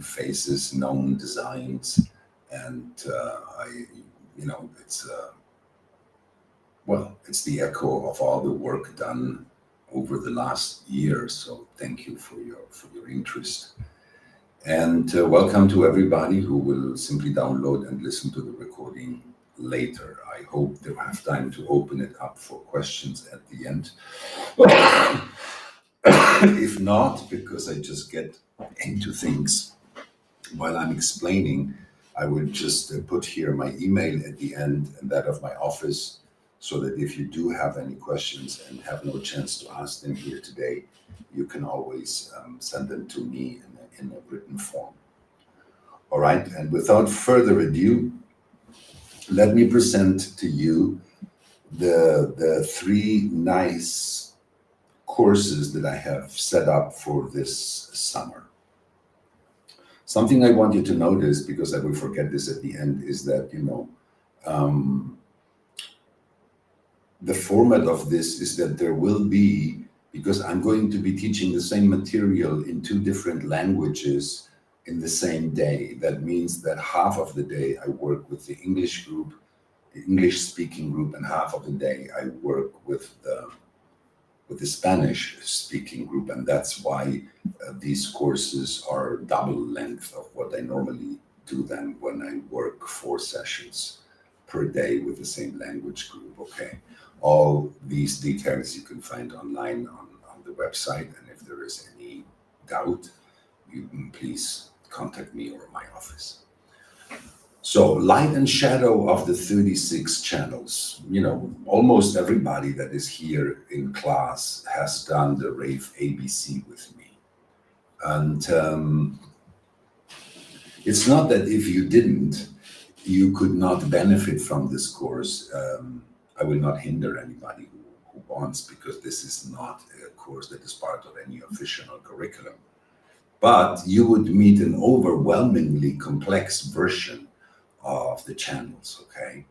faces, known designs, and it's the echo of all the work done over the last year. So thank you for your interest, and welcome to everybody who will simply download and listen to the recording later. I hope they'll have time to open it up for questions at the end. If not, because I just get into things while I'm explaining, I will just put here my email at the end and that of my office, so that if you do have any questions and have no chance to ask them here today, you can always send them to me in a written form. All right, and without further ado, let me present to you the three nice courses that I have set up for this summer. Something I want you to notice, because I will forget this at the end, is that, the format of this is that there will be, because I'm going to be teaching the same material in two different languages in the same day. That means that half of the day I work with the English group, the English speaking group, and half of the day I work with the Spanish speaking group. And that's why these courses are double length of what I normally do then when I work 4 sessions per day with the same language group. Okay. All these details you can find online on the website, and if there is any doubt, you can please contact me or my office. So, light and shadow of the 36 channels. Almost everybody that is here in class has done the Rave ABC with me. And it's not that if you didn't, you could not benefit from this course. I will not hinder anybody who wants, because this is not a course that is part of any official curriculum. But you would meet an overwhelmingly complex version of the channels, okay?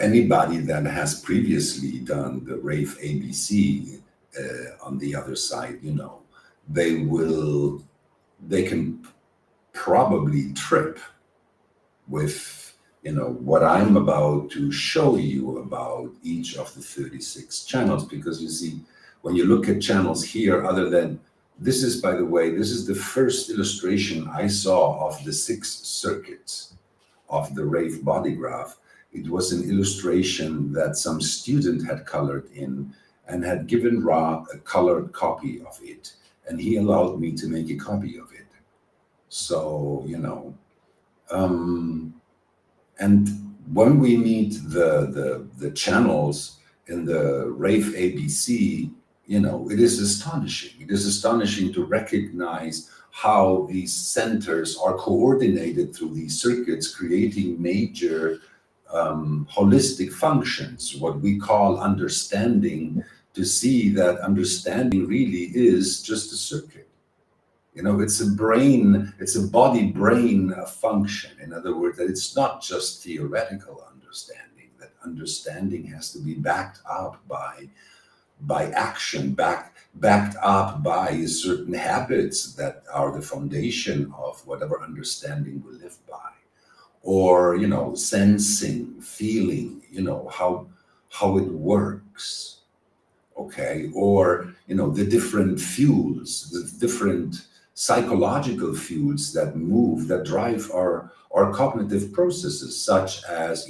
Anybody that has previously done the Rave ABC on the other side, they can probably trip with what I'm about to show you about each of the 36 channels, because you see, when you look at channels here, other than this is, by the way, this is the first illustration I saw of the 6 circuits of the Rave body graph. It was an illustration that some student had colored in and had given Ra a colored copy of it, and he allowed me to make a copy of it. So, and when we meet the channels in the Rave ABC, it is astonishing. It is astonishing to recognize how these centers are coordinated through these circuits, creating major holistic functions, what we call understanding, to see that understanding really is just a circuit. It's a body-brain function. In other words, that it's not just theoretical understanding, that understanding has to be backed up by action, backed up by certain habits that are the foundation of whatever understanding we live by. Or, sensing, feeling, how it works. Okay, or, the different fuels, the different psychological fuels that move, that drive our cognitive processes, such as,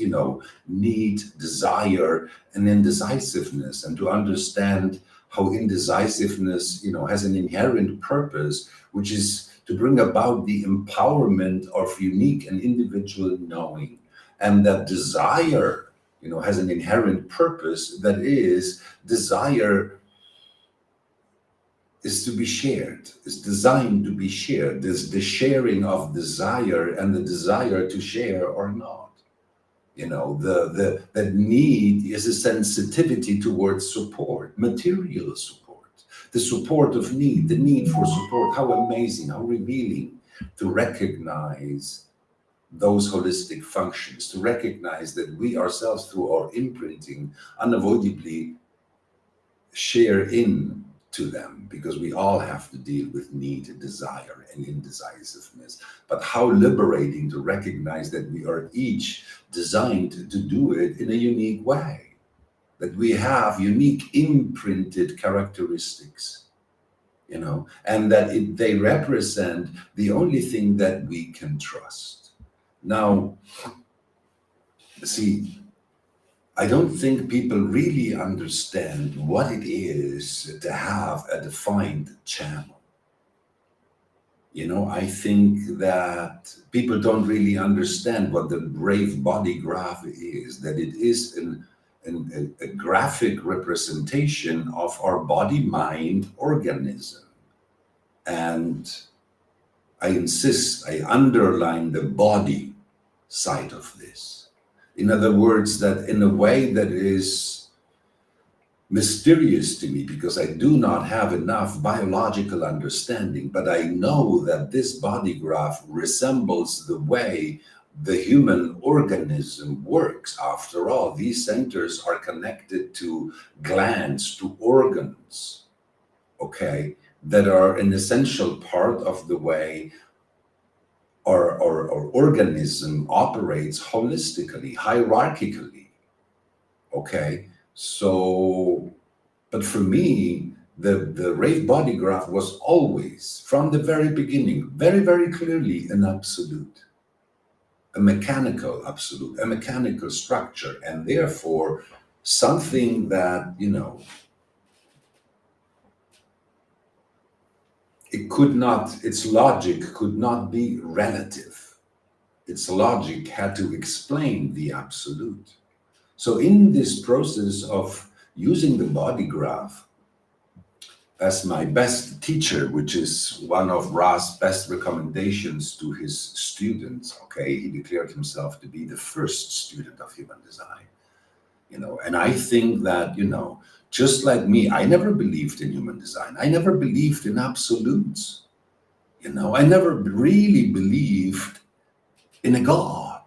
need, desire, and indecisiveness, and to understand how indecisiveness, has an inherent purpose, which is to bring about the empowerment of unique and individual knowing, and that desire, has an inherent purpose, that is, desire is to be shared, is designed to be shared. There's the sharing of desire and the desire to share or not. That need is a sensitivity towards support, material support, the support of need, the need for support. How amazing, how revealing to recognize those holistic functions, to recognize that we ourselves, through our imprinting, unavoidably share in to them, because we all have to deal with need, desire, and indecisiveness. But how liberating to recognize that we are each designed to do it in a unique way, that we have unique imprinted characteristics, and that they represent the only thing that we can trust. Now, see, I don't think people really understand what it is to have a defined channel. I think that people don't really understand what the brave body graph is, that it is a graphic representation of our body-mind organism. And I insist, I underline the body side of this. In other words, that in a way that is mysterious to me, because I do not have enough biological understanding, but I know that this body graph resembles the way the human organism works. After all, these centers are connected to glands, to organs, okay, that are an essential part of the way our organism operates holistically, hierarchically, okay? So, but for me, the Rave body graph was always, from the very beginning, very, very clearly an absolute, a mechanical absolute, a mechanical structure, and therefore something that, its logic could not be relative. Its logic had to explain the absolute. So in this process of using the body graph as my best teacher, which is one of Ra's best recommendations to his students, okay, he declared himself to be the first student of human design, and I think that, just like me, I never believed in human design. I never believed in absolutes. I never really believed in a God.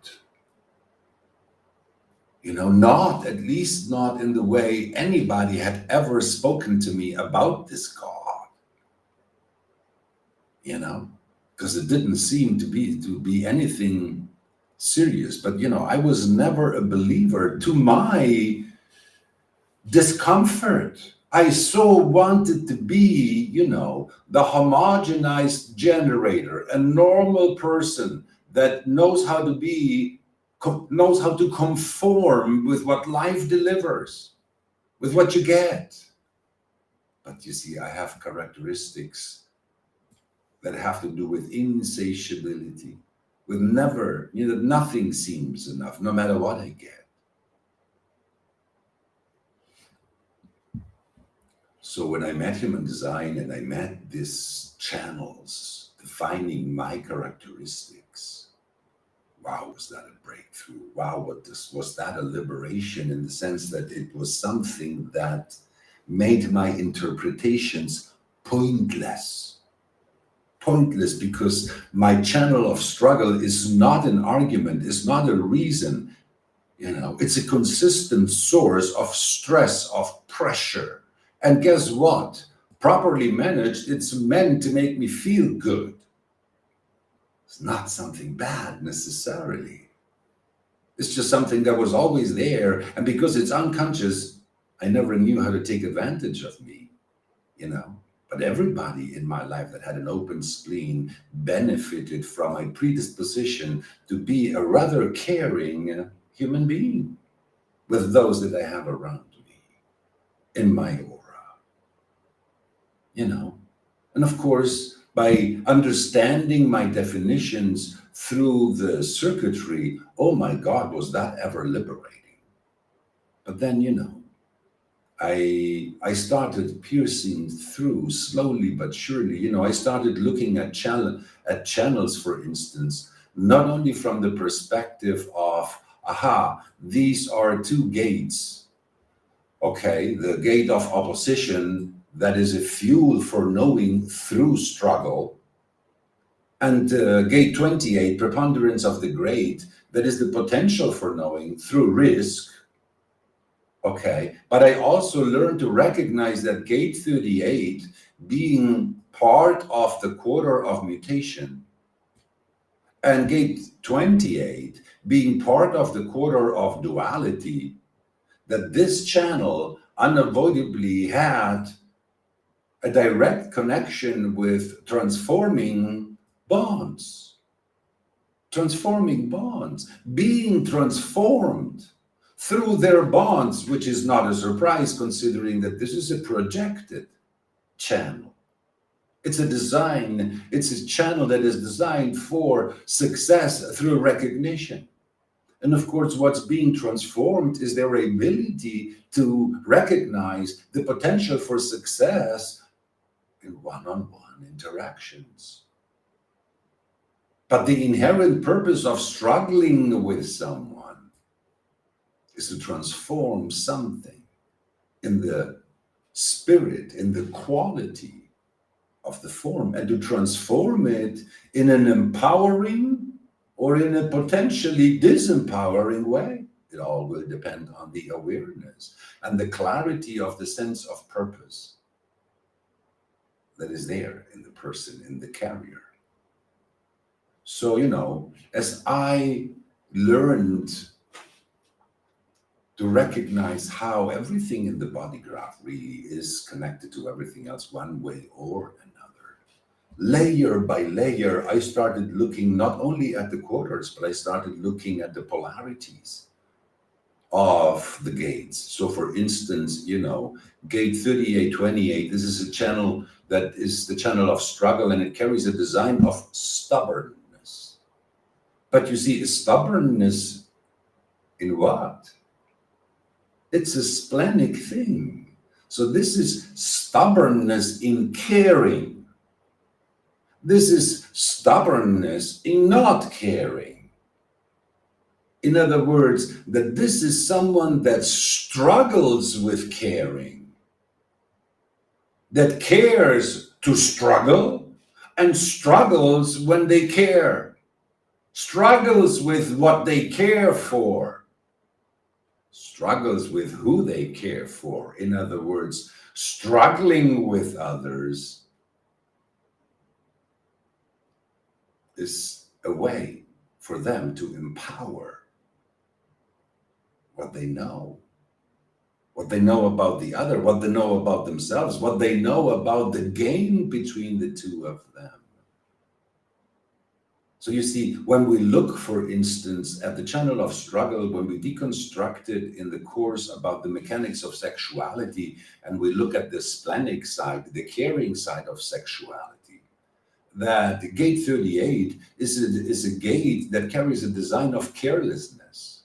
At least not in the way anybody had ever spoken to me about this God. Because it didn't seem to be anything serious. But I was never a believer, to my discomfort. I so wanted to be, the homogenized generator, a normal person that knows how to conform with what life delivers, with what you get. But you see, I have characteristics that have to do with insatiability, with never, nothing seems enough, no matter what I get. So when I met human design and I met these channels defining my characteristics, wow, was that a breakthrough? Wow, was that a liberation, in the sense that it was something that made my interpretations pointless. Pointless, because my channel of struggle is not an argument, it's not a reason, it's a consistent source of stress, of pressure. And guess what? Properly managed, it's meant to make me feel good. It's not something bad necessarily. It's just something that was always there. And because it's unconscious, I never knew how to take advantage of me, But everybody in my life that had an open spleen benefited from my predisposition to be a rather caring human being with those that I have around me in my aura. And of course, by understanding my definitions through the circuitry, oh my God, was that ever liberating. But then, I started piercing through slowly but surely. I started looking at channels, for instance, not only from the perspective of, these are two gates. Okay, the gate of opposition, that is a fuel for knowing through struggle. And gate 28, preponderance of the great, that is the potential for knowing through risk. Okay, but I also learned to recognize that gate 38 being part of the quarter of mutation and gate 28 being part of the quarter of duality, that this channel unavoidably had a direct connection with transforming bonds, being transformed through their bonds, which is not a surprise considering that this is a projected channel. It's a channel that is designed for success through recognition. And of course, what's being transformed is their ability to recognize the potential for success in one-on-one interactions. But the inherent purpose of struggling with someone is to transform something in the spirit, in the quality of the form, and to transform it in an empowering or in a potentially disempowering way. It all will depend on the awareness and the clarity of the sense of purpose that is there in the person, in the carrier. So, as I learned to recognize how everything in the body graph really is connected to everything else one way or another, layer by layer, I started looking not only at the quarters, but I started looking at the polarities of the gates. So for instance, gate 3828, this is a channel that is the channel of struggle, and it carries a design of stubbornness. But you see, stubbornness in what? It's a splenic thing. So this is stubbornness in caring. This is stubbornness in not caring. In other words, that this is someone that struggles with caring, that cares to struggle and struggles when they care, struggles with what they care for, struggles with who they care for. In other words, struggling with others is a way for them to empower what they know about the other, what they know about themselves, what they know about the game between the two of them. So you see, when we look, for instance, at the channel of struggle, when we deconstruct it in the course about the mechanics of sexuality, and we look at the splenic side, the caring side of sexuality, that the gate 38 is a gate that carries a design of carelessness.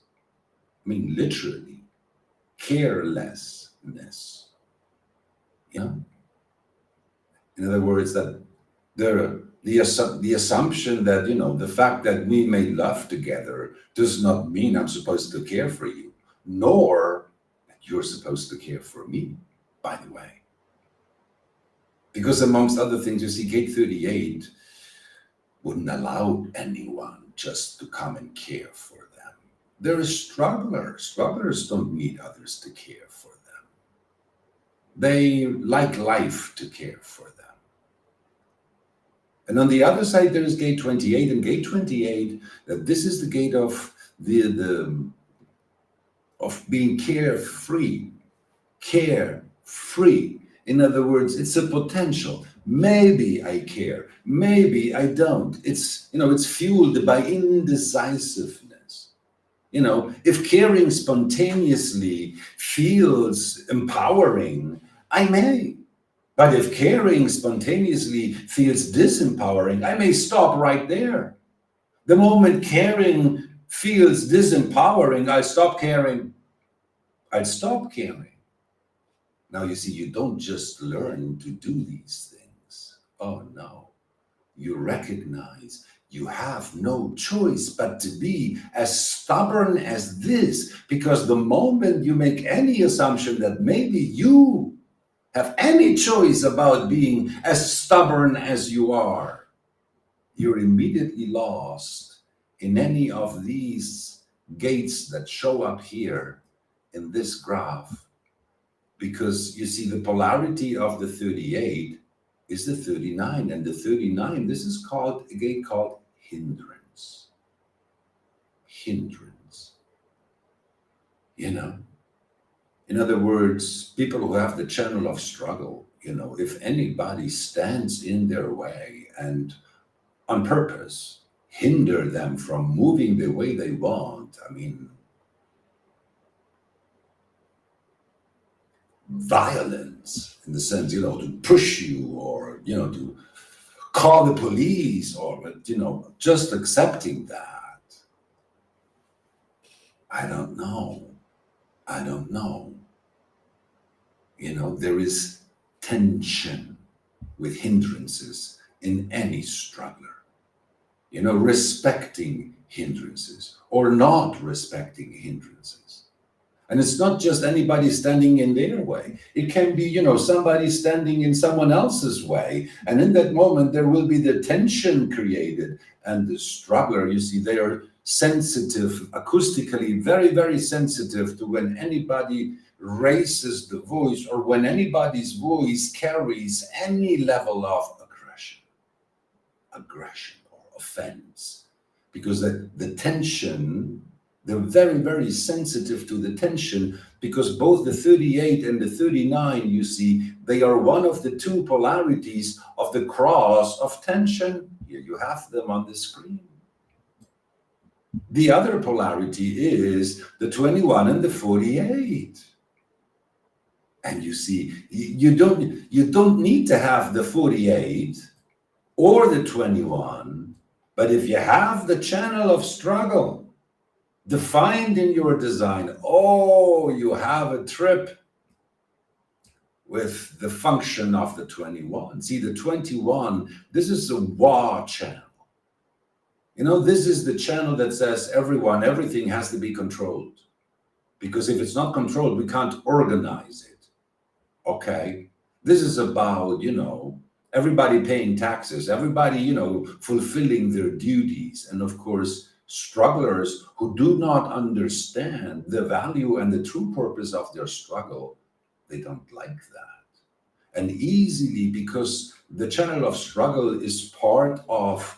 I mean, literally, carelessness. Yeah. In other words, that the assumption that, the fact that we made love together does not mean I'm supposed to care for you, nor that you're supposed to care for me, by the way. Because amongst other things, you see, gate 38 wouldn't allow anyone just to come and care for them. They're strugglers. Strugglers don't need others to care for them. They like life to care for them. And on the other side, there is gate 28, and gate 28, that this is the gate of of being carefree. Carefree. In other words, it's a potential. Maybe I care, maybe I don't. It's fueled by indecisiveness. If caring spontaneously feels empowering, I may. But if caring spontaneously feels disempowering, I may stop right there. The moment caring feels disempowering, I'll stop caring. I'll stop caring. Now, you see, you don't just learn to do these things. Oh, no. You recognize you have no choice but to be as stubborn as this, because the moment you make any assumption that maybe you have any choice about being as stubborn as you are, you're immediately lost in any of these gates that show up here in this graph, because you see the polarity of the 38 is the 39, and the 39, this is called, again, called hindrance. Hindrance. You know? In other words, people who have the channel of struggle, you know, if anybody stands in their way and on purpose hinder them from moving the way they want, I mean, violence in the sense, you know, to push you or, you know, to call the police or, you know, just accepting that. I don't know. You know, there is tension with hindrances in any struggler. You know, respecting hindrances or not respecting hindrances. And it's not just anybody standing in their way. It can be, you know, somebody standing in someone else's way. And in that moment, there will be the tension created. And the struggler, you see, they are sensitive, acoustically, very, very sensitive to when anybody raises the voice or when anybody's voice carries any level of aggression or offense. Because the tension, they're very, very sensitive to the tension, because both the 38 and the 39, you see, they are one of the two polarities of the cross of tension. Here you have them on the screen. The other polarity is the 21 and the 48. And you see, you don't need to have the 48 or the 21, but if you have the channel of struggle defined in your design, oh, you have a trip with the function of the 21. See, the 21, this is a war channel. You know, this is the channel that says everything has to be controlled. Because if it's not controlled, we can't organize it. Okay? This is about, you know, everybody paying taxes, everybody, you know, fulfilling their duties. And of course, strugglers who do not understand the value and the true purpose of their struggle, they don't like that. And easily, because the channel of struggle is part of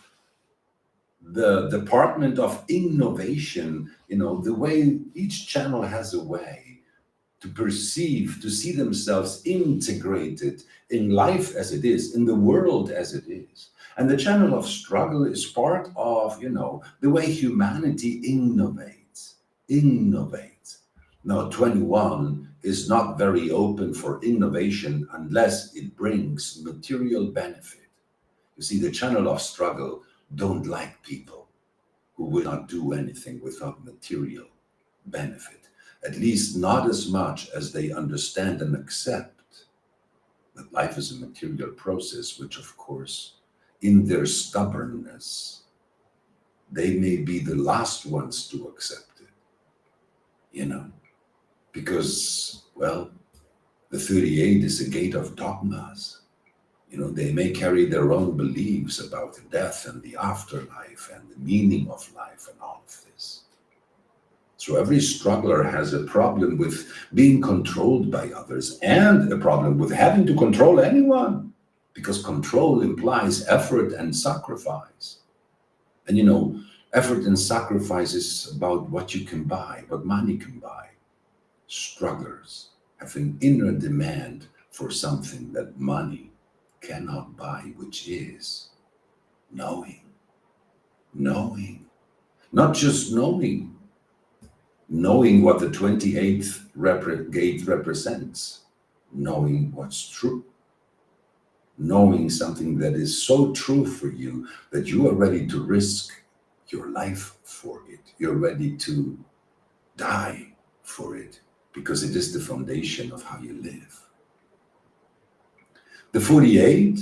the department of innovation, you know, the way each channel has a way to perceive, to see themselves integrated in life as it is, in the world as it is. And the channel of struggle is part of, you know, the way humanity innovates. Now, 21 is not very open for innovation unless it brings material benefit. You see, the channel of struggle don't like people who will not do anything without material benefit, at least not as much as they understand and accept that life is a material process, which of course, in their stubbornness, they may be the last ones to accept it, you know, because, well, the 38 is a gate of dogmas. You know, they may carry their own beliefs about death and the afterlife and the meaning of life and all of this. So every struggler has a problem with being controlled by others and a problem with having to control anyone, because control implies effort and sacrifice. And you know, effort and sacrifice is about what you can buy, what money can buy. Strugglers have an inner demand for something that money cannot buy, which is knowing. Not just knowing what the 28th gate represents, knowing what's true, knowing something that is so true for you that you are ready to risk your life for it. You're ready to die for it, because it is the foundation of how you live. The 48,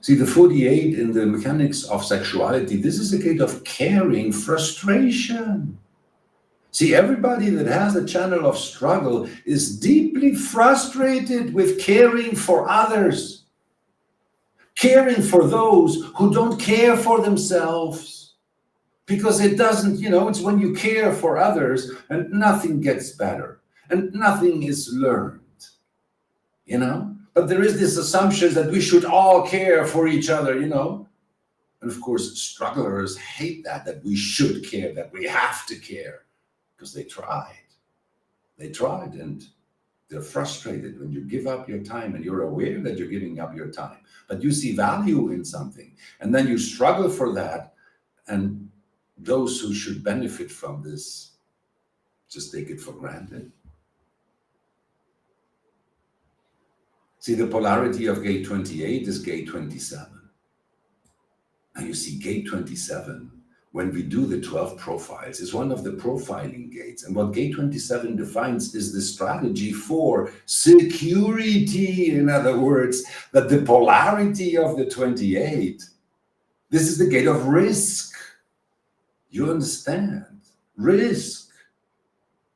see, the 48 in the mechanics of sexuality, this is a gate of caring, frustration. See, everybody that has a channel of struggle is deeply frustrated with caring for others, caring for those who don't care for themselves. Because it doesn't, you know, it's when you care for others and nothing gets better. and nothing is learned, you know? But there is this assumption that we should all care for each other, you know? And of course, strugglers hate that we should care, that we have to care, because they tried. They tried, and they're frustrated when you give up your time and you're aware that you're giving up your time, but you see value in something, and then you struggle for that, and those who should benefit from this just take it for granted. See, the polarity of gate 28 is gate 27. And you see, gate 27, when we do the 12 profiles, is one of the profiling gates. And what gate 27 defines is the strategy for security. In other words, that the polarity of the 28, this is the gate of risk. You understand? Risk.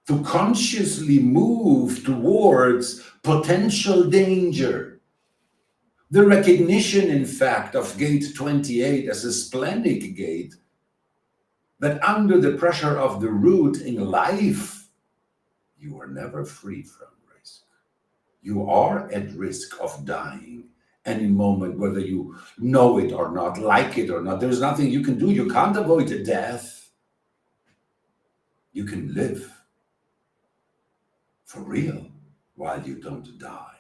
To consciously move towards potential danger. The recognition, in fact, of gate 28 as a splenic gate, that under the pressure of the root in life, you are never free from risk. You are at risk of dying any moment, whether you know it or not, like it or not. There's nothing you can do. You can't avoid death. You can live for real while you don't die.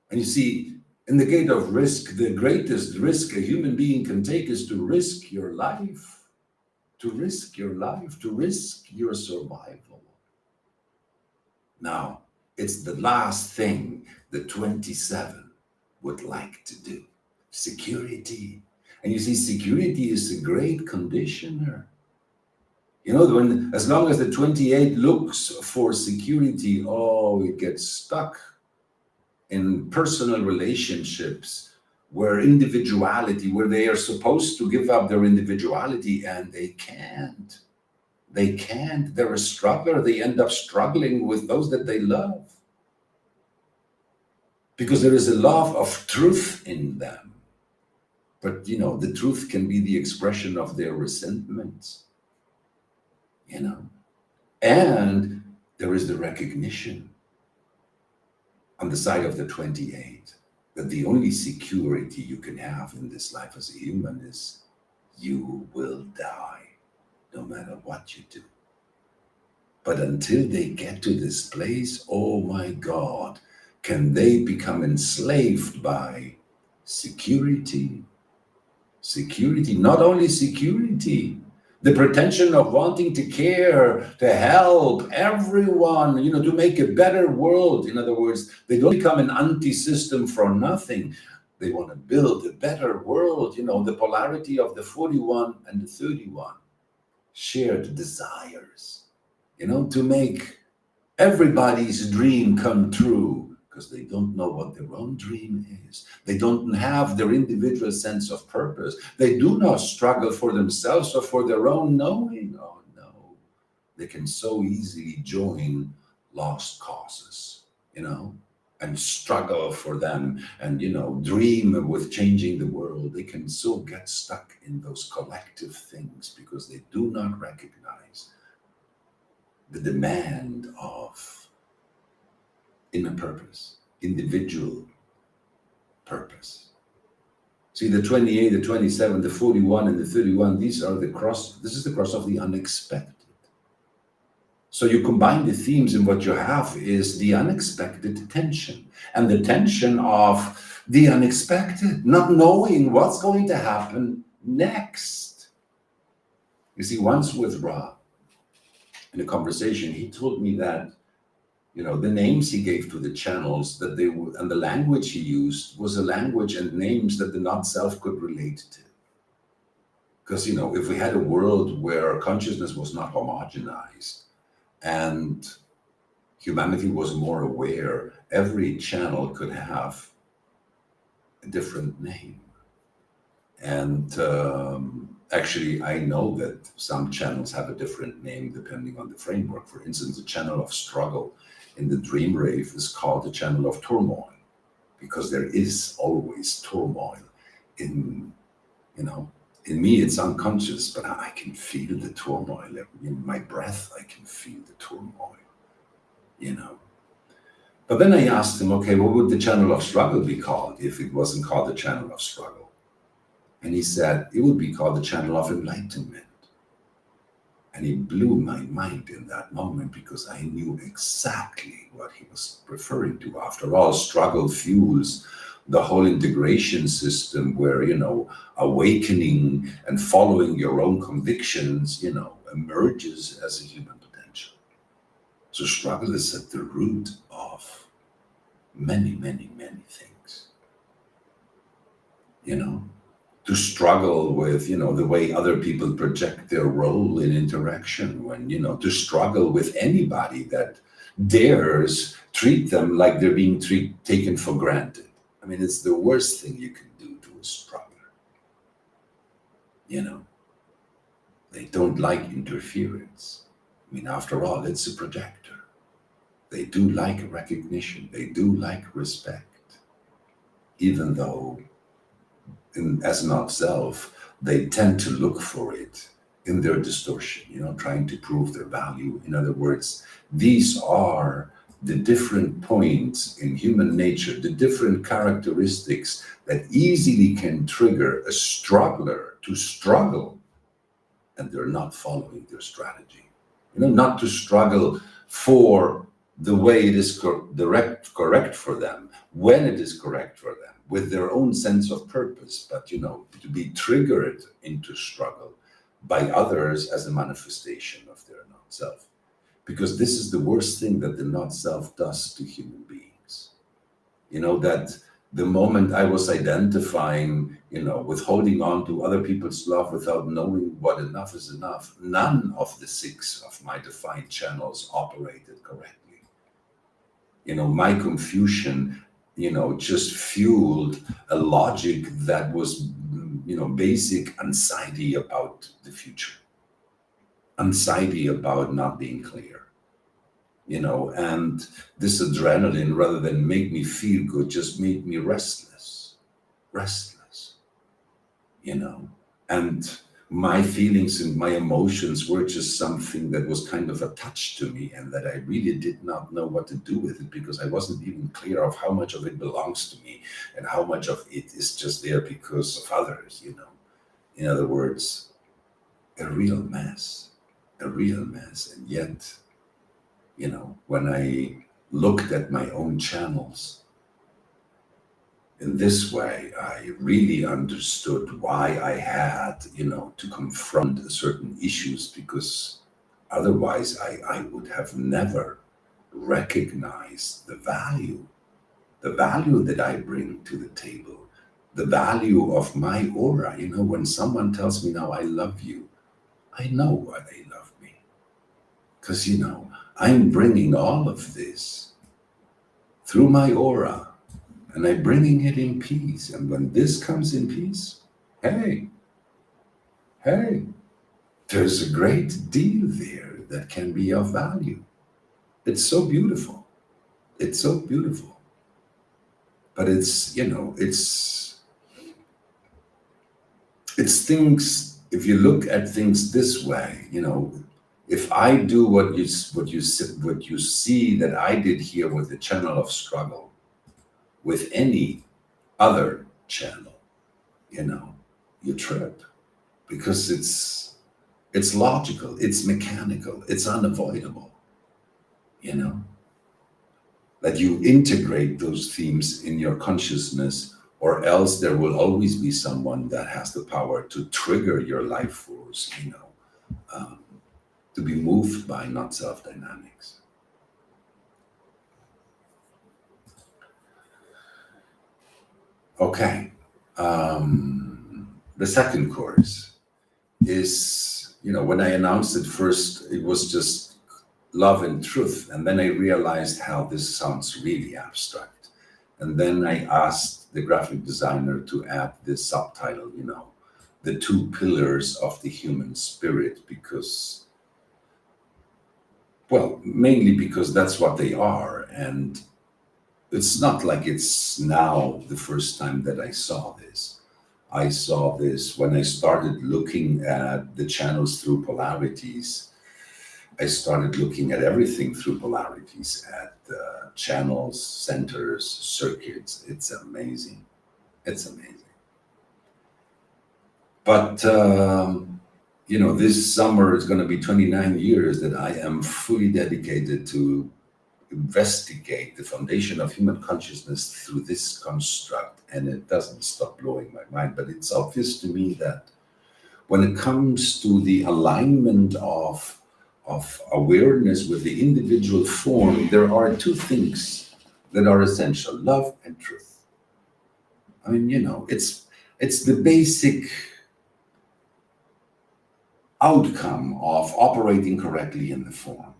And you see, in the gate of risk, the greatest risk a human being can take is to risk your life, to risk your life, to risk your survival. Now, it's the last thing the 27 would like to do. Security. And you see, security is a great conditioner. You know, as long as the 28 looks for security, oh, it gets stuck in personal relationships where individuality, where they are supposed to give up their individuality and they can't. They can't. They're a struggler. They end up struggling with those that they love. Because there is a love of truth in them. But, you know, the truth can be the expression of their resentments. You know, and there is the recognition on the side of the 28 that the only security you can have in this life as a human is you will die no matter what you do. But until they get to this place, oh my God, can they become enslaved by security? Security, not only security, the pretension of wanting to care, to help everyone, you know, to make a better world. In other words, they don't become an anti-system for nothing. They want to build a better world, you know, the polarity of the 41 and the 31. Shared desires, you know, to make everybody's dream come true. Because they don't know what their own dream is. They don't have their individual sense of purpose. They do not struggle for themselves or for their own knowing. Oh no, they can so easily join lost causes, you know, and struggle for them and, you know, dream with changing the world. They can so get stuck in those collective things because they do not recognize the demand of inner purpose, individual purpose. See, the 28, the 27, the 41, and the 31, these are the cross. This is the cross of the unexpected. So you combine the themes, and what you have is the unexpected tension, and the tension of the unexpected, not knowing what's going to happen next. You see, once with Ra, in a conversation, he told me that, you know, the names he gave to the channels that they would, and the language he used was a language and names that the not-self could relate to. Because, you know, if we had a world where consciousness was not homogenized and humanity was more aware, every channel could have a different name. And actually, I know that some channels have a different name depending on the framework. For instance, the channel of struggle in the dream rave is called the channel of turmoil, because there is always turmoil in, you know, in me it's unconscious, but I can feel the turmoil. In my breath, I can feel the turmoil. you know. But then I asked him, okay, what would the channel of struggle be called if it wasn't called the channel of struggle? And he said, it would be called the channel of enlightenment. And it blew my mind in that moment because I knew exactly what he was referring to. After all, struggle fuels the whole integration system where, awakening and following your own convictions, emerges as a human potential. So struggle is at the root of many, many, many things, to struggle with, the way other people project their role in interaction, when, to struggle with anybody that dares treat them like they're being taken for granted. I mean, it's the worst thing you can do to a struggler. They don't like interference. I mean, after all, it's a projector. They do like recognition. They do like respect, even though as not self, they tend to look for it in their distortion, trying to prove their value. In other words, these are the different points in human nature, the different characteristics that easily can trigger a struggler to struggle, and they're not following their strategy. Not to struggle for the way it is correct for them, when it is correct for them, with their own sense of purpose, but to be triggered into struggle by others as a manifestation of their not-self. Because this is the worst thing that the not-self does to human beings. That the moment I was identifying, with holding on to other people's love without knowing what enough is enough, none of the 6 of my defined channels operated correctly. My confusion just fueled a logic that was, basic anxiety about the future, anxiety about not being clear, and this adrenaline, rather than make me feel good, just made me restless, and my feelings and my emotions were just something that was kind of attached to me, and that I really did not know what to do with it, because I wasn't even clear of how much of it belongs to me and how much of it is just there because of others, In other words, a real mess. And yet, when I looked at my own channels in this way, I really understood why I had, to confront certain issues, because otherwise I would have never recognized the value that I bring to the table, the value of my aura. When someone tells me now, I love you, I know why they love me. Because, I'm bringing all of this through my aura, and I'm bringing it in peace. And when this comes in peace, hey, there's a great deal there that can be of value. It's so beautiful. It's so beautiful. But it's things, if you look at things this way, if I do what you see that I did here with the channel of struggle, with any other channel, you trip, because it's logical, it's mechanical, it's unavoidable, that you integrate those themes in your consciousness, or else there will always be someone that has the power to trigger your life force, to be moved by not-self dynamics. Okay. The second course is, when I announced it first, it was just love and truth. And then I realized how this sounds really abstract. And then I asked the graphic designer to add this subtitle, the 2 pillars of the human spirit, because, well, mainly because that's what they are. And it's not like it's now the first time that I saw this. I saw this when I started looking at the channels through polarities I started looking at everything through polarities, at channels, centers, circuits. It's amazing. It's amazing. But, this summer is going to be 29 years that I am fully dedicated to investigate the foundation of human consciousness through this construct. And it doesn't stop blowing my mind. But it's obvious to me that when it comes to the alignment of awareness with the individual form, there are two things that are essential: love and truth. I mean, it's the basic outcome of operating correctly in the form.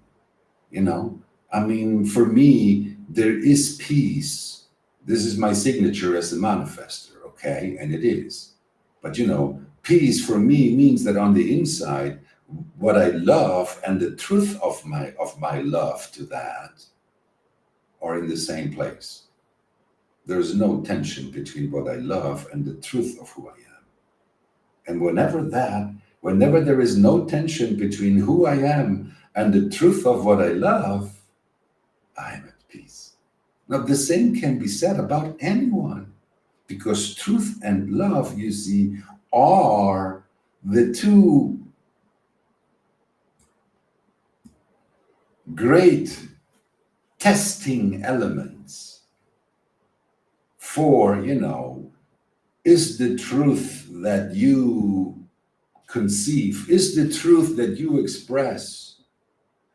I mean, for me, there is peace. This is my signature as a manifester, okay? And it is. But peace for me means that on the inside, what I love and the truth of my love to that are in the same place. There's no tension between what I love and the truth of who I am. And whenever there is no tension between who I am and the truth of what I love, I'm at peace. Now, the same can be said about anyone, because truth and love, you see, are the two great testing elements for, is the truth that you conceive, is the truth that you express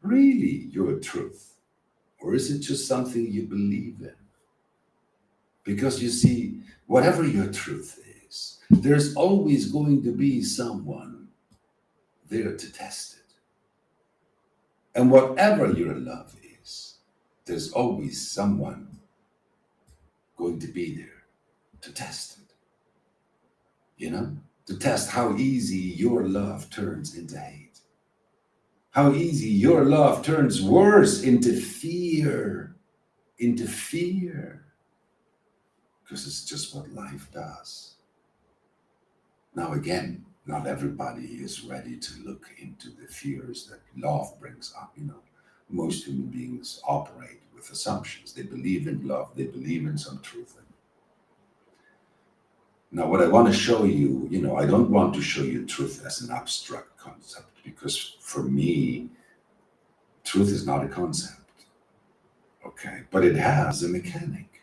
really your truth? Or is it just something you believe in? Because you see, whatever your truth is, there's always going to be someone there to test it. And whatever your love is, there's always someone going to be there to test it. To test how easy your love turns into hate. How easy your love turns worse into fear. Because it's just what life does. Now again, not everybody is ready to look into the fears that love brings up. Most human beings operate with assumptions. They believe in love. They believe in some truth. Now, what I want to show you, I don't want to show you truth as an abstract concept, because for me, truth is not a concept, okay? But it has a mechanic.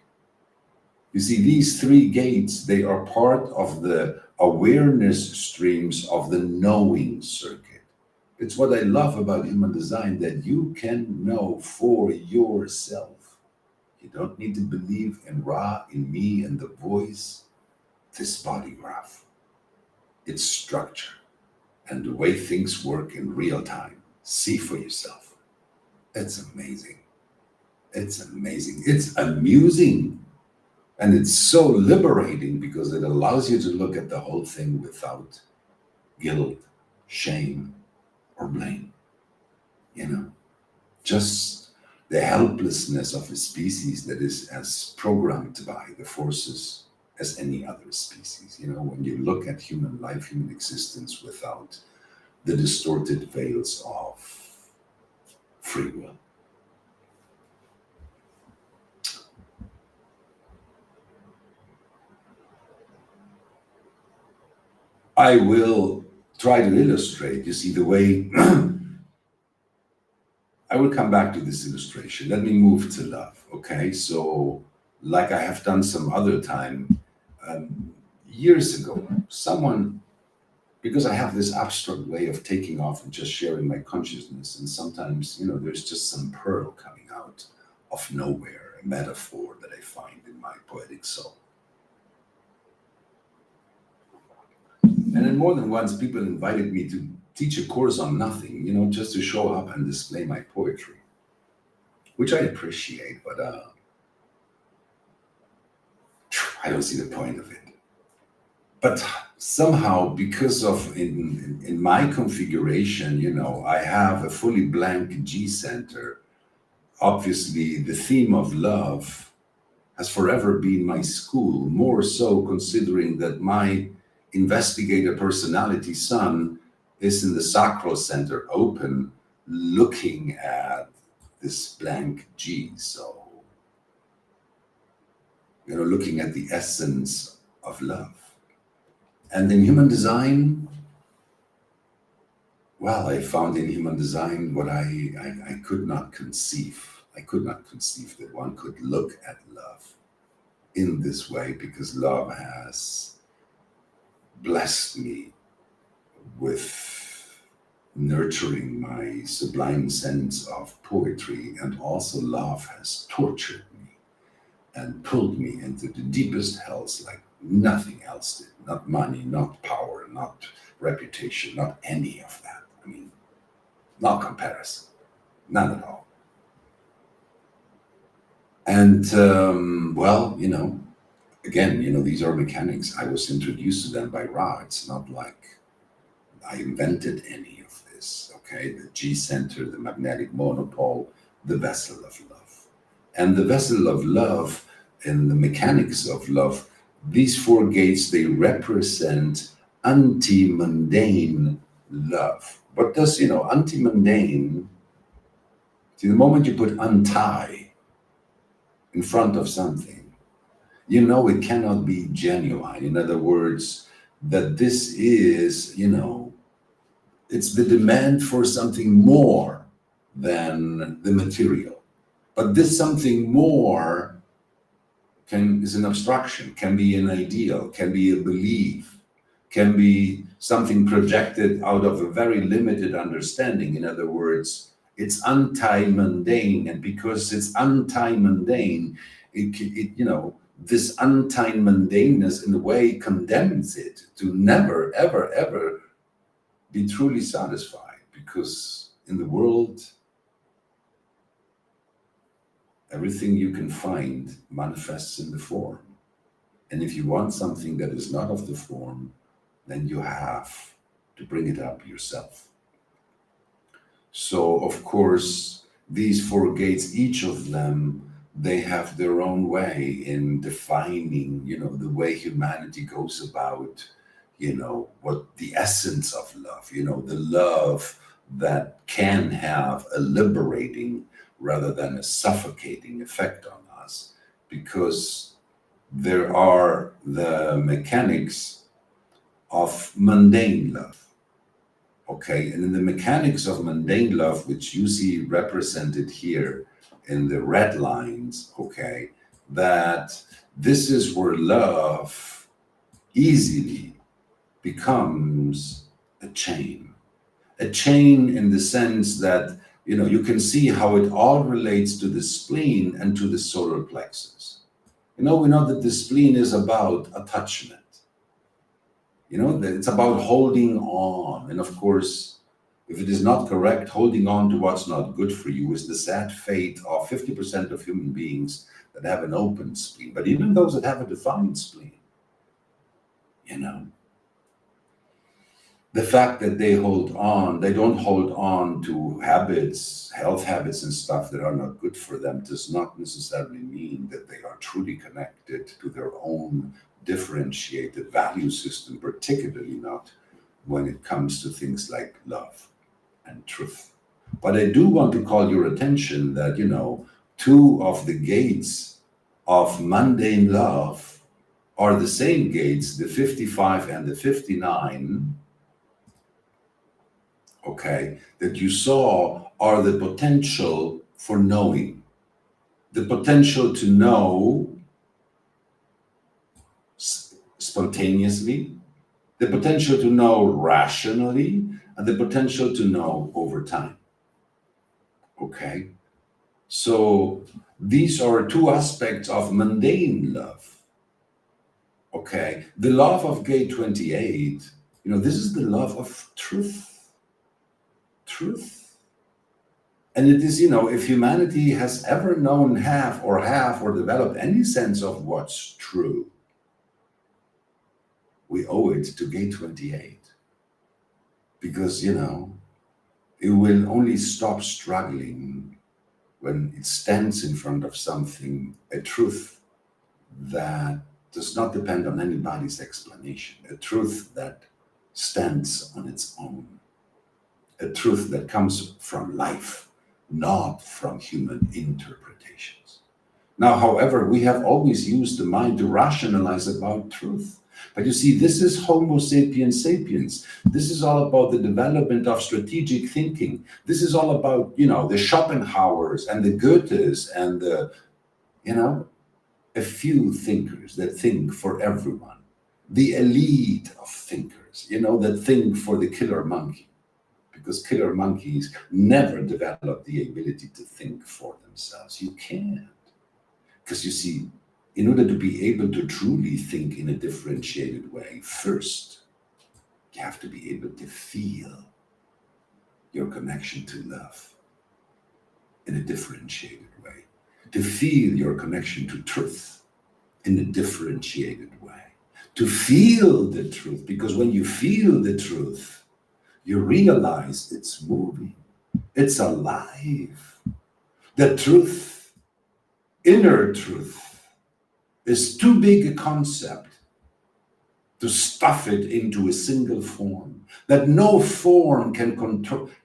You see, these three gates, they are part of the awareness streams of the knowing circuit. It's what I love about human design, that you can know for yourself. You don't need to believe in Ra, in me, and the voice. This body graph, its structure, and the way things work in real time. See for yourself. It's amazing. It's amazing. It's amusing. And it's so liberating, because it allows you to look at the whole thing without guilt, shame, or blame. Just the helplessness of a species that is as programmed by the forces as any other species. When you look at human life, human existence without the distorted veils of free will. I will try to illustrate, you see, the way I will come back to this illustration. Let me move to love, okay? So, like I have done some other time, years ago, someone, because I have this abstract way of taking off and just sharing my consciousness, and sometimes, there's just some pearl coming out of nowhere, a metaphor that I find in my poetic soul. And then more than once, people invited me to teach a course on nothing, just to show up and display my poetry, which I appreciate, but I don't see the point of it. But somehow, because of in my configuration, I have a fully blank G center. Obviously, the theme of love has forever been my school, more so considering that my investigator personality sun is in the sacral center open, looking at this blank G. So, looking at the essence of love. And in human design, well, I found in human design what I could not conceive. I could not conceive that one could look at love in this way, because love has blessed me with nurturing my sublime sense of poetry, and also love has tortured me and pulled me into the deepest hells like nothing else did. Not money, not power, not reputation, not any of that. I mean, no comparison, none at all. And well, again, these are mechanics. I was introduced to them by Ra. It's not like I invented any of this. Okay, the G center, the magnetic monopole, the vessel of love, and the vessel of love, and the mechanics of love. These four gates, they represent anti-mundane love. What does, anti-mundane, see, the moment you put untie in front of something, it cannot be genuine. In other words, that this is, it's the demand for something more than the material. But this something more is an abstraction, can be an ideal, can be a belief, can be something projected out of a very limited understanding. In other words, it's anti-mundane, and because it's anti-mundane, this anti-mundaneness in a way condemns it to never, ever, ever be truly satisfied, because in the world, everything you can find manifests in the form. And if you want something that is not of the form, then you have to bring it up yourself. So, of course, these four gates, each of them, they have their own way in defining, the way humanity goes about, what the essence of love, the love that can have a liberating rather than a suffocating effect on us, because there are the mechanics of mundane love. Okay, and in the mechanics of mundane love, which you see represented here in the red lines, okay, that this is where love easily becomes a chain in the sense that, you can see how it all relates to the spleen and to the solar plexus. We know that the spleen is about attachment. That it's about holding on. And of course, if it is not correct, holding on to what's not good for you is the sad fate of 50% of human beings that have an open spleen. But even those that have a defined spleen, the fact that they don't hold on to habits, health habits and stuff that are not good for them, does not necessarily mean that they are truly connected to their own differentiated value system, particularly not when it comes to things like love and truth. But I do want to call your attention that, two of the gates of mundane love are the same gates, the 55 and the 59, okay, that you saw are the potential for knowing, the potential to know spontaneously, the potential to know rationally, and the potential to know over time. Okay, so these are two aspects of mundane love. Okay, the love of gate 28, this is the love of truth. And it is, if humanity has ever known have or developed any sense of what's true, we owe it to gate 28. Because, it will only stop struggling when it stands in front of something, a truth that does not depend on anybody's explanation, a truth that stands on its own. a truth that comes from life, not from human interpretations. Now, however, we have always used the mind to rationalize about truth. But you see, this is Homo sapiens sapiens. This is all about the development of strategic thinking. This is all about, the Schopenhauers and the Goethes and a few thinkers that think for everyone. The elite of thinkers, that think for the killer monkey. Because killer monkeys never develop the ability to think for themselves. You can't. Because you see, in order to be able to truly think in a differentiated way, first, you have to be able to feel your connection to love in a differentiated way, to feel your connection to truth in a differentiated way, to feel the truth, because when you feel the truth, you realize it's moving, it's alive. The truth, inner truth, is too big a concept to stuff it into a single form, that no form can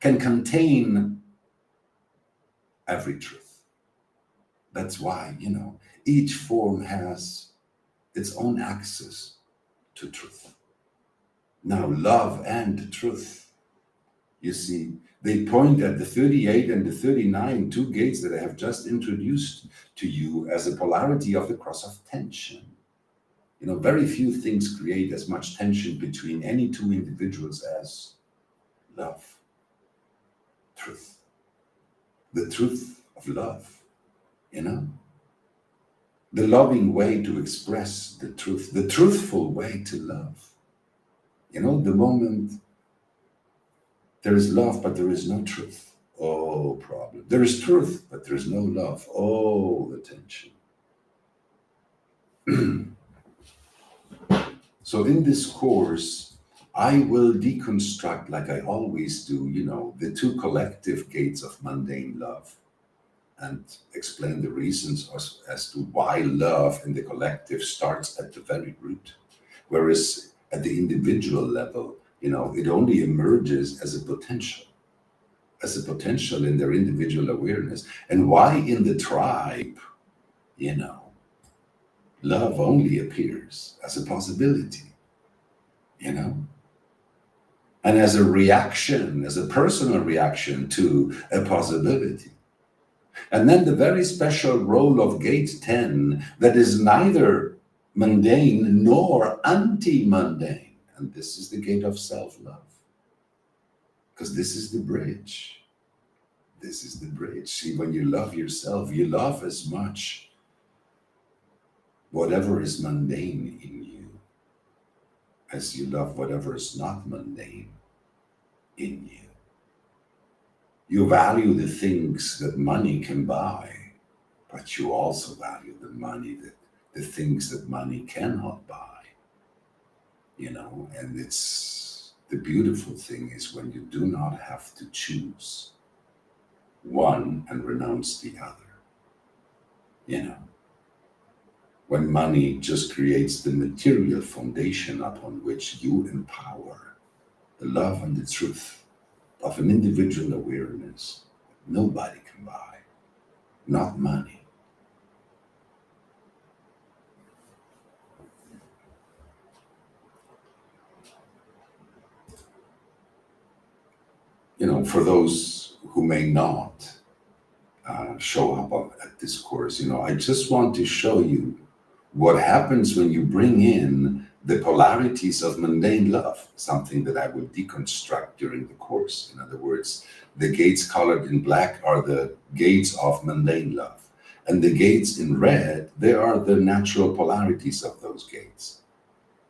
contain every truth. That's why, each form has its own access to truth. Now, love and truth, you see, they point at the 38 and the 39, two gates that I have just introduced to you as a polarity of the cross of tension. Very few things create as much tension between any two individuals as love, truth. The truth of love, the loving way to express the truth, the truthful way to love. The moment there is love, but there is no truth. Oh, problem. There is truth, but there is no love. Oh, the tension. So in this course, I will deconstruct, like I always do, the two collective gates of mundane love and explain the reasons as to why love in the collective starts at the very root, whereas at the individual level, it only emerges as a potential in their individual awareness. And why in the tribe, love only appears as a possibility, and as a reaction, as a personal reaction to a possibility. And then the very special role of gate 10, that is neither mundane nor anti-mundane. And this is the gate of self-love. Because this is the bridge. This is the bridge. See, when you love yourself, you love as much whatever is mundane in you as you love whatever is not mundane in you. You value the things that money can buy, but you also value the things that money cannot buy. And it's the beautiful thing is when you do not have to choose one and renounce the other. When money just creates the material foundation upon which you empower the love and the truth of an individual awareness, nobody can buy, not money. For those who may not show up at this course, I just want to show you what happens when you bring in the polarities of mundane love, something that I will deconstruct during the course. In other words, the gates colored in black are the gates of mundane love. And the gates in red, they are the natural polarities of those gates.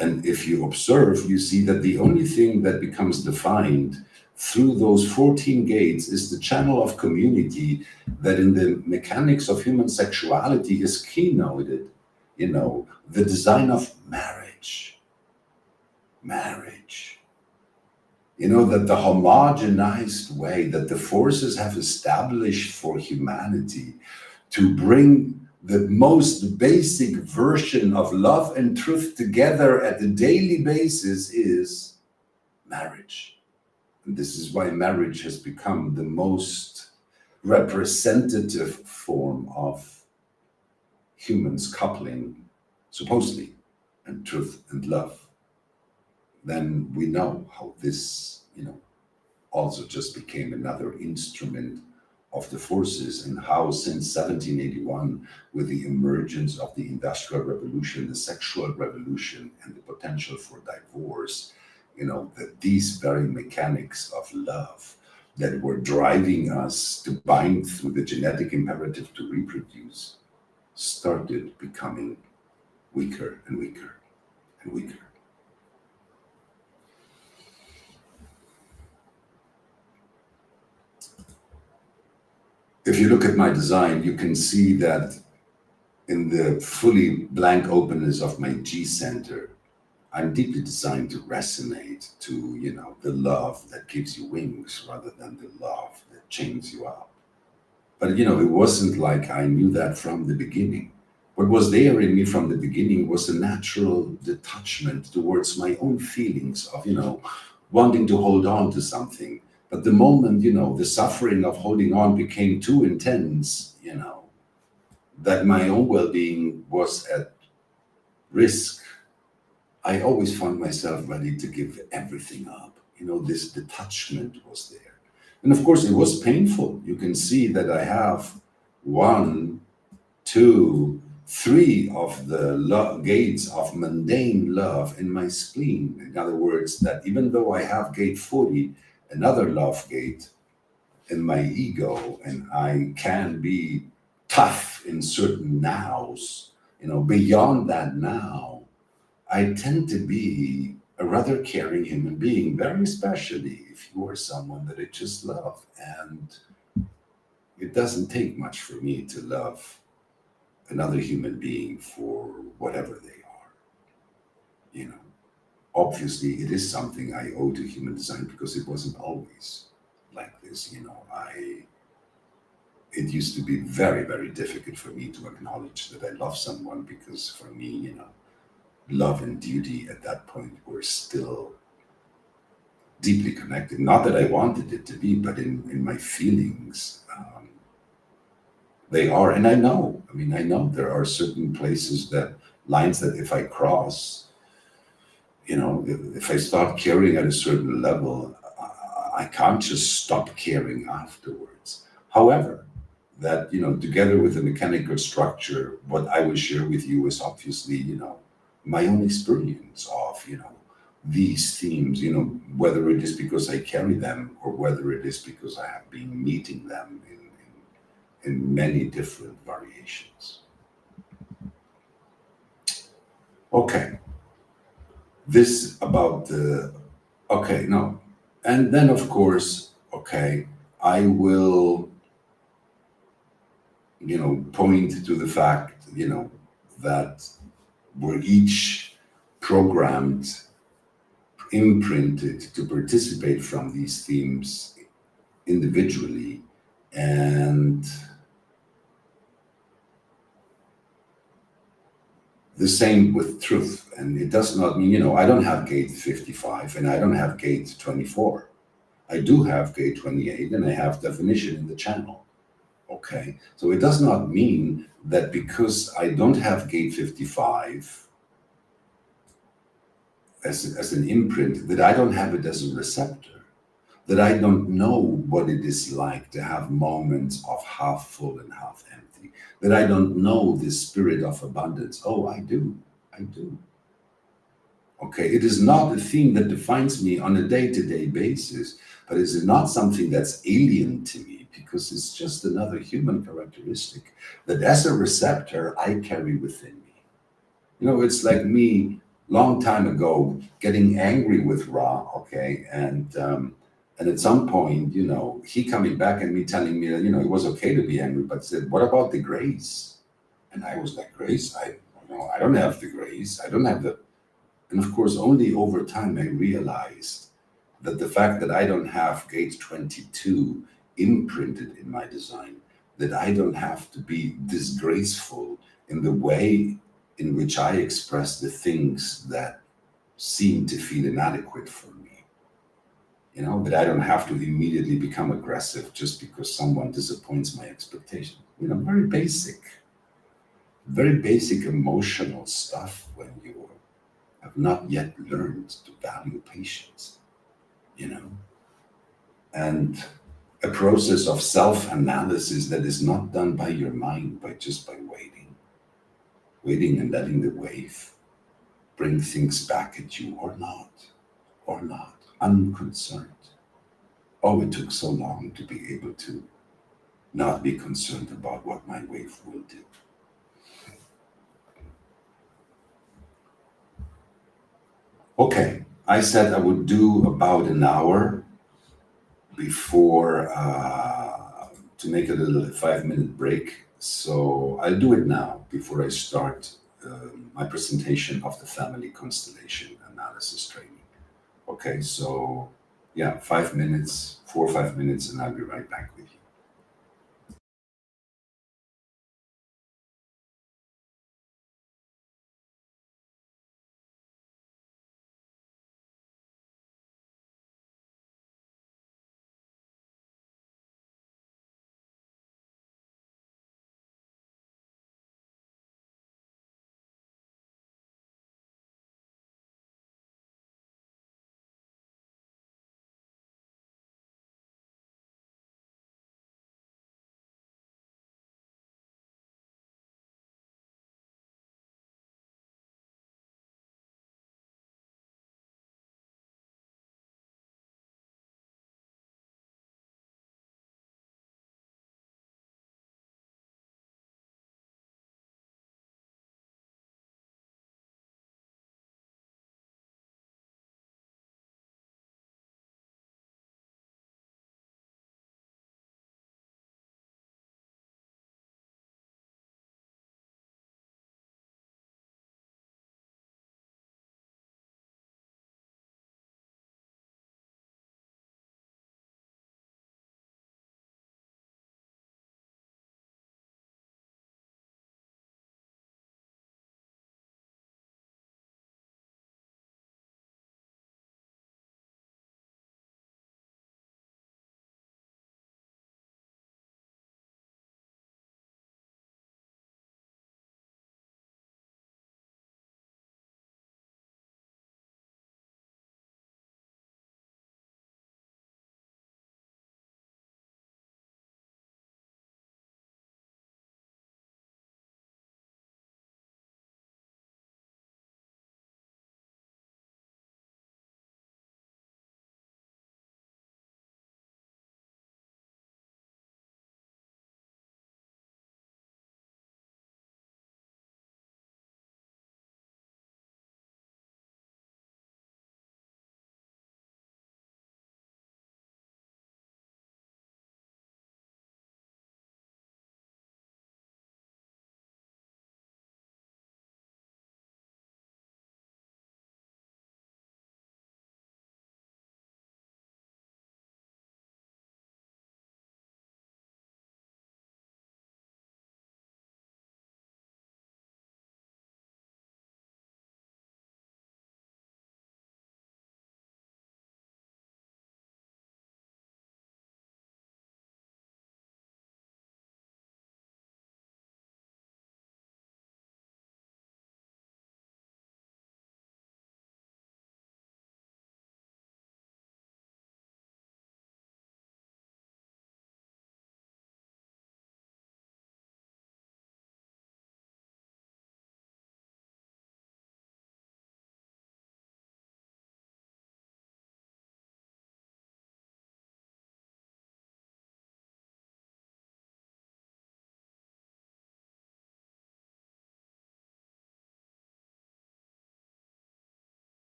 And if you observe, you see that the only thing that becomes defined through those 14 gates is the channel of community that in the mechanics of human sexuality is keynoted, the design of marriage. That the homogenized way that the forces have established for humanity to bring the most basic version of love and truth together at a daily basis is marriage. And this is why marriage has become the most representative form of humans coupling, supposedly, and truth and love. Then we know how this, also just became another instrument of the forces, and how since 1781, with the emergence of the Industrial Revolution, the sexual revolution, and the potential for divorce, that these very mechanics of love that were driving us to bind through the genetic imperative to reproduce started becoming weaker and weaker and weaker. If you look at my design, you can see that in the fully blank openness of my G center, I'm deeply designed to resonate to, the love that gives you wings rather than the love that chains you up. But, it wasn't like I knew that from the beginning. What was there in me from the beginning was a natural detachment towards my own feelings of, wanting to hold on to something. But the moment, the suffering of holding on became too intense, that my own well-being was at risk, I always found myself ready to give everything up. This detachment was there. And of course, it was painful. You can see that I have 1, 2, 3 of the gates of mundane love in my spleen. In other words, that even though I have gate 40, another love gate in my ego, and I can be tough in certain nows, beyond that now, I tend to be a rather caring human being, very especially if you are someone that I just love. And it doesn't take much for me to love another human being for whatever they are. Obviously, it is something I owe to human design because it wasn't always like this. It used to be very, very difficult for me to acknowledge that I love someone, because for me, love and duty at that point were still deeply connected. Not that I wanted it to be, but in my feelings, they are. And I know there are certain places, lines that if I cross, if I start caring at a certain level, I can't just stop caring afterwards. However, that, together with the mechanical structure, what I will share with you is obviously, my own experience of, these themes, whether it is because I carry them or whether it is because I have been meeting them in many different variations. Okay. This about the, okay, no. And then, of course, okay, I will, point to the fact, that we're each programmed, imprinted to participate from these themes individually. And the same with truth. And it does not mean, I don't have gate 55 and I don't have gate 24. I do have gate 28 and I have definition in the channel. Okay, so it does not mean that because I don't have gate 55 as an imprint, that I don't have it as a receptor, that I don't know what it is like to have moments of half full and half empty, that I don't know this spirit of abundance. Oh, I do. Okay, it is not a theme that defines me on a day-to-day basis, but it's not something that's alien to me, because it's just another human characteristic that as a receptor, I carry within me. It's like me long time ago getting angry with Ra, okay, and at some point, he coming back and me telling me that, it was okay to be angry, but said, what about the grace? And I was like, grace? I don't have the grace. I don't have the, and of course, only over time I realized that the fact that I don't have gate 22 imprinted in my design, that I don't have to be disgraceful in the way in which I express the things that seem to feel inadequate for me. But I don't have to immediately become aggressive just because someone disappoints my expectation. Very basic emotional stuff when you have not yet learned to value patience, you know, and a process of self-analysis that is not done by your mind, but just by waiting and letting the wave bring things back at you or not, unconcerned. Oh, it took so long to be able to not be concerned about what my wave will do. Okay, I said I would do about an hour before to make a little 5 minute break. So I'll do it now before I start my presentation of the family constellation analysis training. Okay, so yeah, 5 minutes, 4 or 5 minutes, and I'll be right back with you.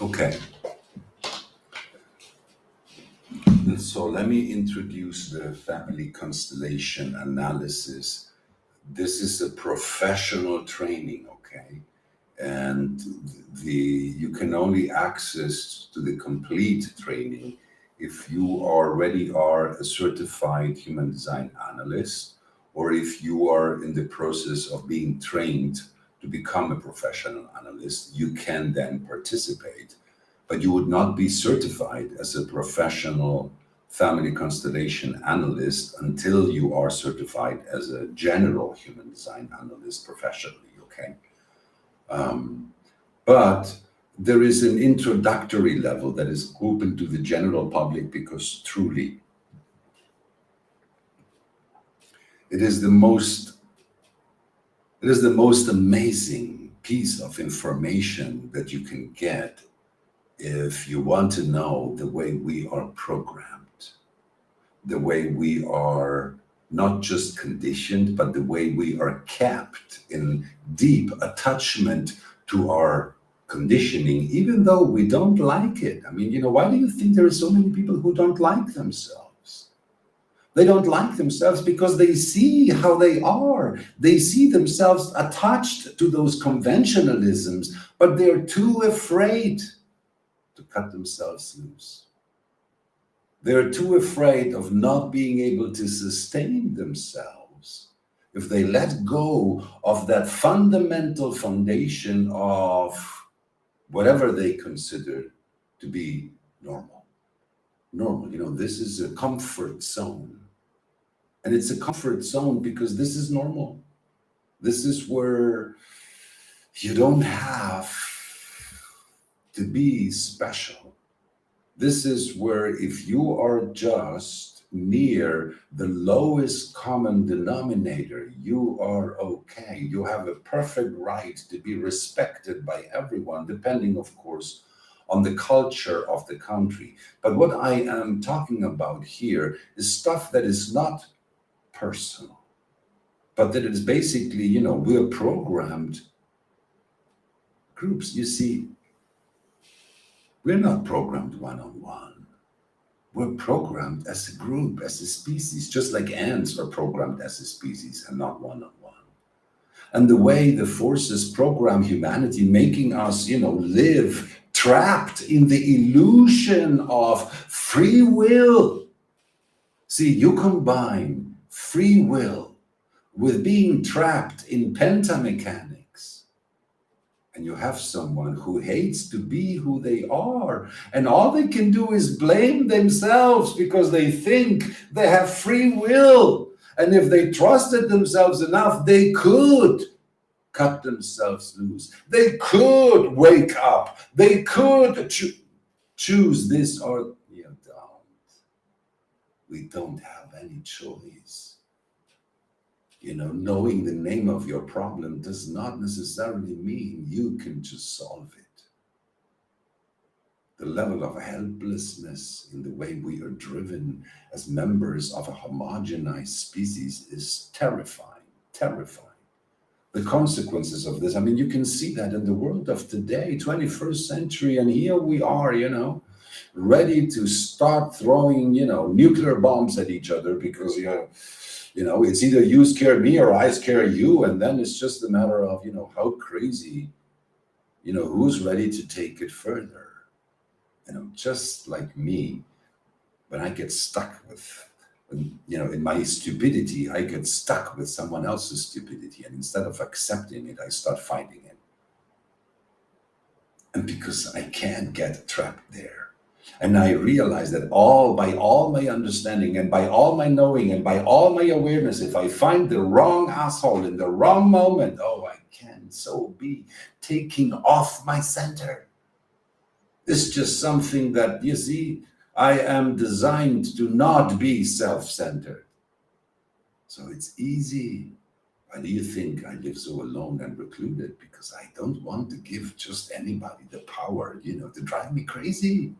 Okay. So let me introduce the family constellation analysis. This is a professional training, okay? And you can only access to the complete training if you already are a certified human design analyst, or if you are in the process of being trained to become a professional analyst. You can then participate, but you would not be certified as a professional family constellation analyst until you are certified as a general human design analyst professionally, okay? But there is an introductory level that is open to the general public, because truly it is the most amazing piece of information that you can get if you want to know the way we are programmed, the way we are not just conditioned, but the way we are kept in deep attachment to our conditioning, even though we don't like it. I mean, why do you think there are so many people who don't like themselves? They don't like themselves because they see how they are. They see themselves attached to those conventionalisms, but they're too afraid to cut themselves loose. They're too afraid of not being able to sustain themselves if they let go of that fundamental foundation of whatever they consider to be normal. Normal, this is a comfort zone. And it's a comfort zone because this is normal. This is where you don't have to be special. This is where if you are just near the lowest common denominator, you are okay. You have a perfect right to be respected by everyone, depending, of course, on the culture of the country. But what I am talking about here is stuff that is not personal, but that is basically, we're programmed groups. You see, we're not programmed one-on-one. We're programmed as a group, as a species, just like ants are programmed as a species and not one-on-one. And the way the forces program humanity, making us, live trapped in the illusion of free will. See, you combine free will with being trapped in pentamechanics, and you have someone who hates to be who they are, and all they can do is blame themselves because they think they have free will. And if they trusted themselves enough, they could cut themselves loose. They could wake up. They could choose this or you don't. We don't have any choice. Knowing the name of your problem does not necessarily mean you can just solve it. The level of helplessness in the way we are driven as members of a homogenized species is terrifying, terrifying. The consequences of this, you can see that in the world of today, 21st century, and here we are, ready to start throwing, nuclear bombs at each other because, it's either you scare me or I scare you, and then it's just a matter of, how crazy, who's ready to take it further. Just like me, when I get stuck with, in my stupidity, I get stuck with someone else's stupidity, and instead of accepting it, I start fighting it. And because I can't get trapped there, and I realize that by all my understanding and by all my knowing and by all my awareness, if I find the wrong asshole in the wrong moment, I can so be taking off my center. It's just something that, you see, I am designed to not be self-centered. So it's easy. Why do you think I live so alone and recluded? Because I don't want to give just anybody the power, to drive me crazy.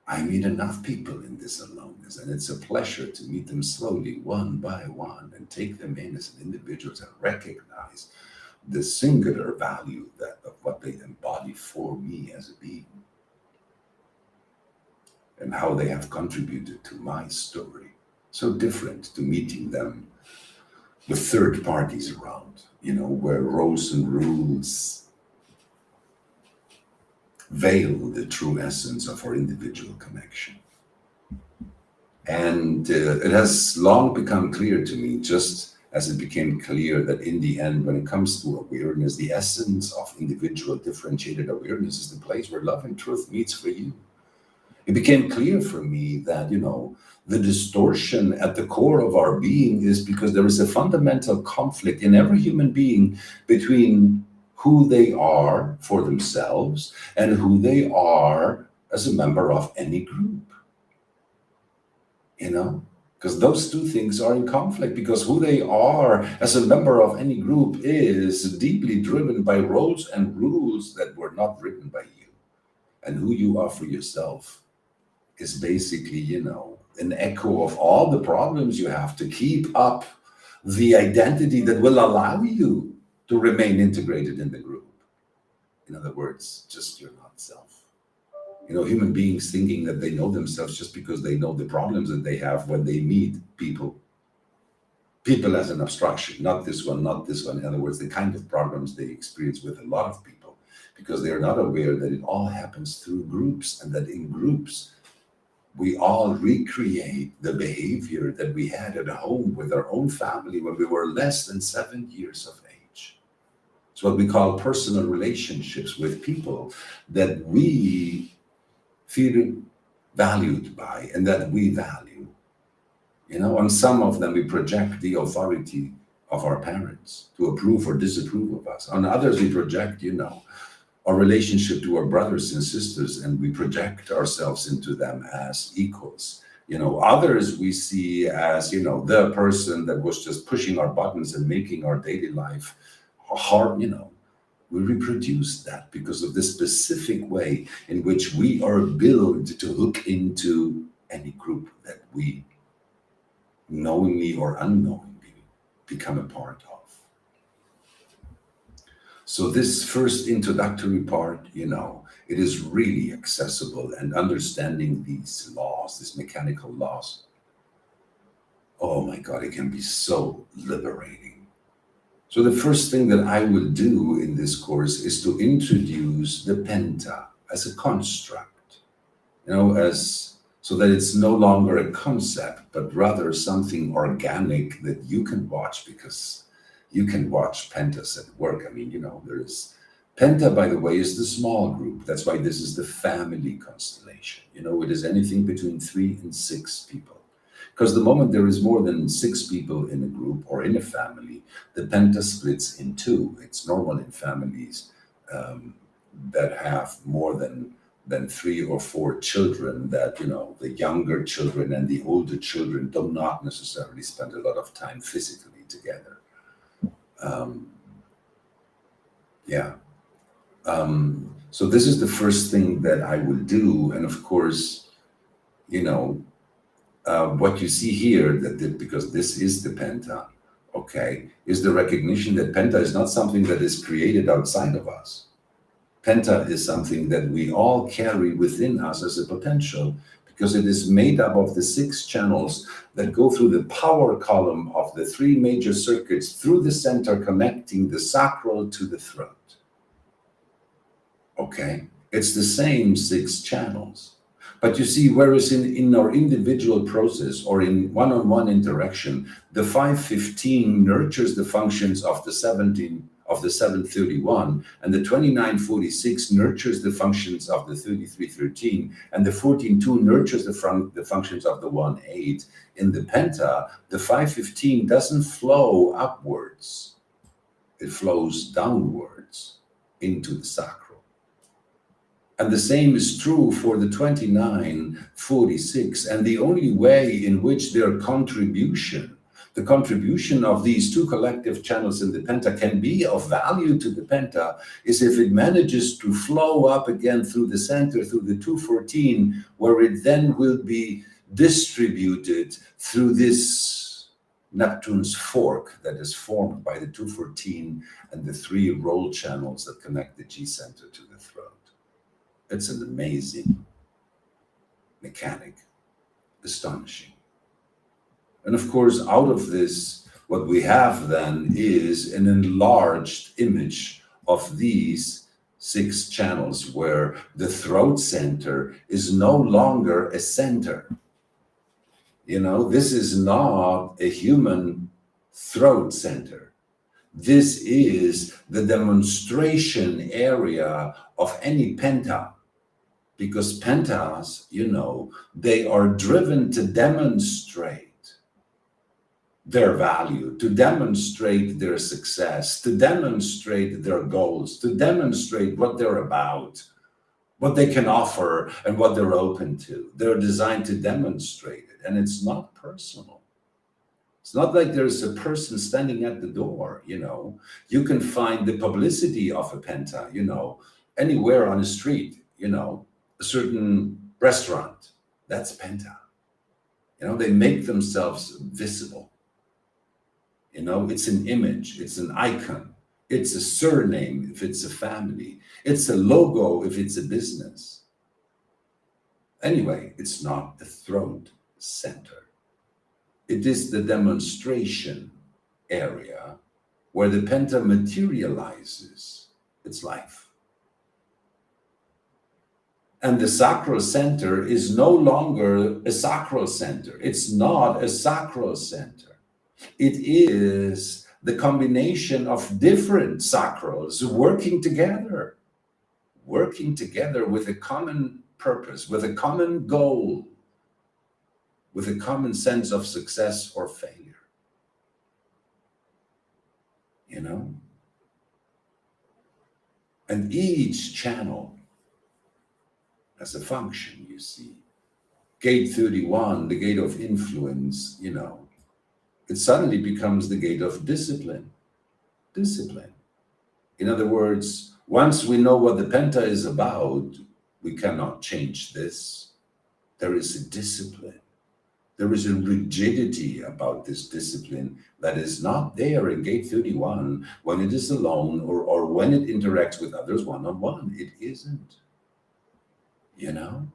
I meet enough people in this aloneness, and it's a pleasure to meet them slowly, one by one, and take them in as an individual and recognize the singular value of what they embody for me as a being, and how they have contributed to my story. So different to meeting them with third parties around, where roles and rules veil the true essence of our individual connection. And it has long become clear to me, just as it became clear that in the end, when it comes to awareness, the essence of individual differentiated awareness is the place where love and truth meets for you. It became clear for me that, the distortion at the core of our being is because there is a fundamental conflict in every human being between who they are for themselves and who they are as a member of any group. Because those two things are in conflict, because who they are as a member of any group is deeply driven by roles and rules that were not written by you. And who you are for yourself is basically, an echo of all the problems you have to keep up the identity that will allow you to remain integrated in the group. In other words, just you're not self. Human beings thinking that they know themselves just because they know the problems that they have when they meet people. People as an abstraction, not this one, not this one. In other words, the kind of problems they experience with a lot of people, because they are not aware that it all happens through groups, and that in groups, we all recreate the behavior that we had at home with our own family when we were less than 7 years of age. It's what we call personal relationships with people that we feel valued by and that we value. On some of them, we project the authority of our parents to approve or disapprove of us. On others, we project, our relationship to our brothers and sisters, and we project ourselves into them as equals. Others we see as, the person that was just pushing our buttons and making our daily life hard. We reproduce that because of the specific way in which we are built to hook into any group that we knowingly or unknowingly become a part of. So this first introductory part, it is really accessible, and understanding these laws, these mechanical laws, oh my God, it can be so liberating. So the first thing that I will do in this course is to introduce the penta as a construct, so that it's no longer a concept, but rather something organic that you can watch, because you can watch pentas at work. Penta, by the way, is the small group. That's why this is the family constellation. It is anything between 3 and 6 people. Because the moment there is more than 6 people in a group or in a family, the penta splits in 2. It's normal in families that have more than 3 or 4 children that, the younger children and the older children do not necessarily spend a lot of time physically together. So this is the first thing that I will do. And of course, what you see here, because this is the penta, is the recognition that penta is not something that is created outside of us. Penta is something that we all carry within us as a potential, because it is made up of the 6 channels that go through the power column of the 3 major circuits through the center, connecting the sacral to the throat. It's the same 6 channels. But you see, whereas in our individual process or in one-on-one interaction, the 515 nurtures the functions of the 731, and the 2946 nurtures the functions of the 3313, and the 142 nurtures the functions of the 18. In the penta, the 515 doesn't flow upwards. It flows downwards into the sacral. And the same is true for the 2946. And the only way in which their contribution the contribution of these two collective channels in the penta can be of value to the penta is if it manages to flow up again through the center, through the 214, where it then will be distributed through this Neptune's fork that is formed by the 214 and the 3 roll channels that connect the G center to the throat. It's an amazing mechanic, astonishing. And of course, out of this, what we have then is an enlarged image of these 6 channels where the throat center is no longer a center. You know, this is not a human throat center. This is the demonstration area of any penta, because pentas, you know, they are driven to demonstrate their value, to demonstrate their success, to demonstrate their goals, to demonstrate what they're about, what they can offer and what they're open to. They're designed to demonstrate it, and it's not personal. It's not like there's a person standing at the door, you know. You can find the publicity of a penta, you know, anywhere on the street, you know, a certain restaurant, that's penta. You know, they make themselves visible. You know, it's an image, it's an icon, it's a surname if it's a family, it's a logo if it's a business. Anyway, it's not the throat center. It is the demonstration area where the penta materializes its life. And the sacral center is no longer a sacral center. It's not a sacral center. It is the combination of different sacrals working together with a common purpose, with a common goal, with a common sense of success or failure. You know? And each channel has a function, you see. Gate 31, the gate of influence, you know, it suddenly becomes the gate of discipline. Discipline. In other words, once we know what the penta is about, we cannot change this. There is a discipline. There is a rigidity about this discipline that is not there in gate 31 when it is alone or when it interacts with others one-on-one. It isn't. You know?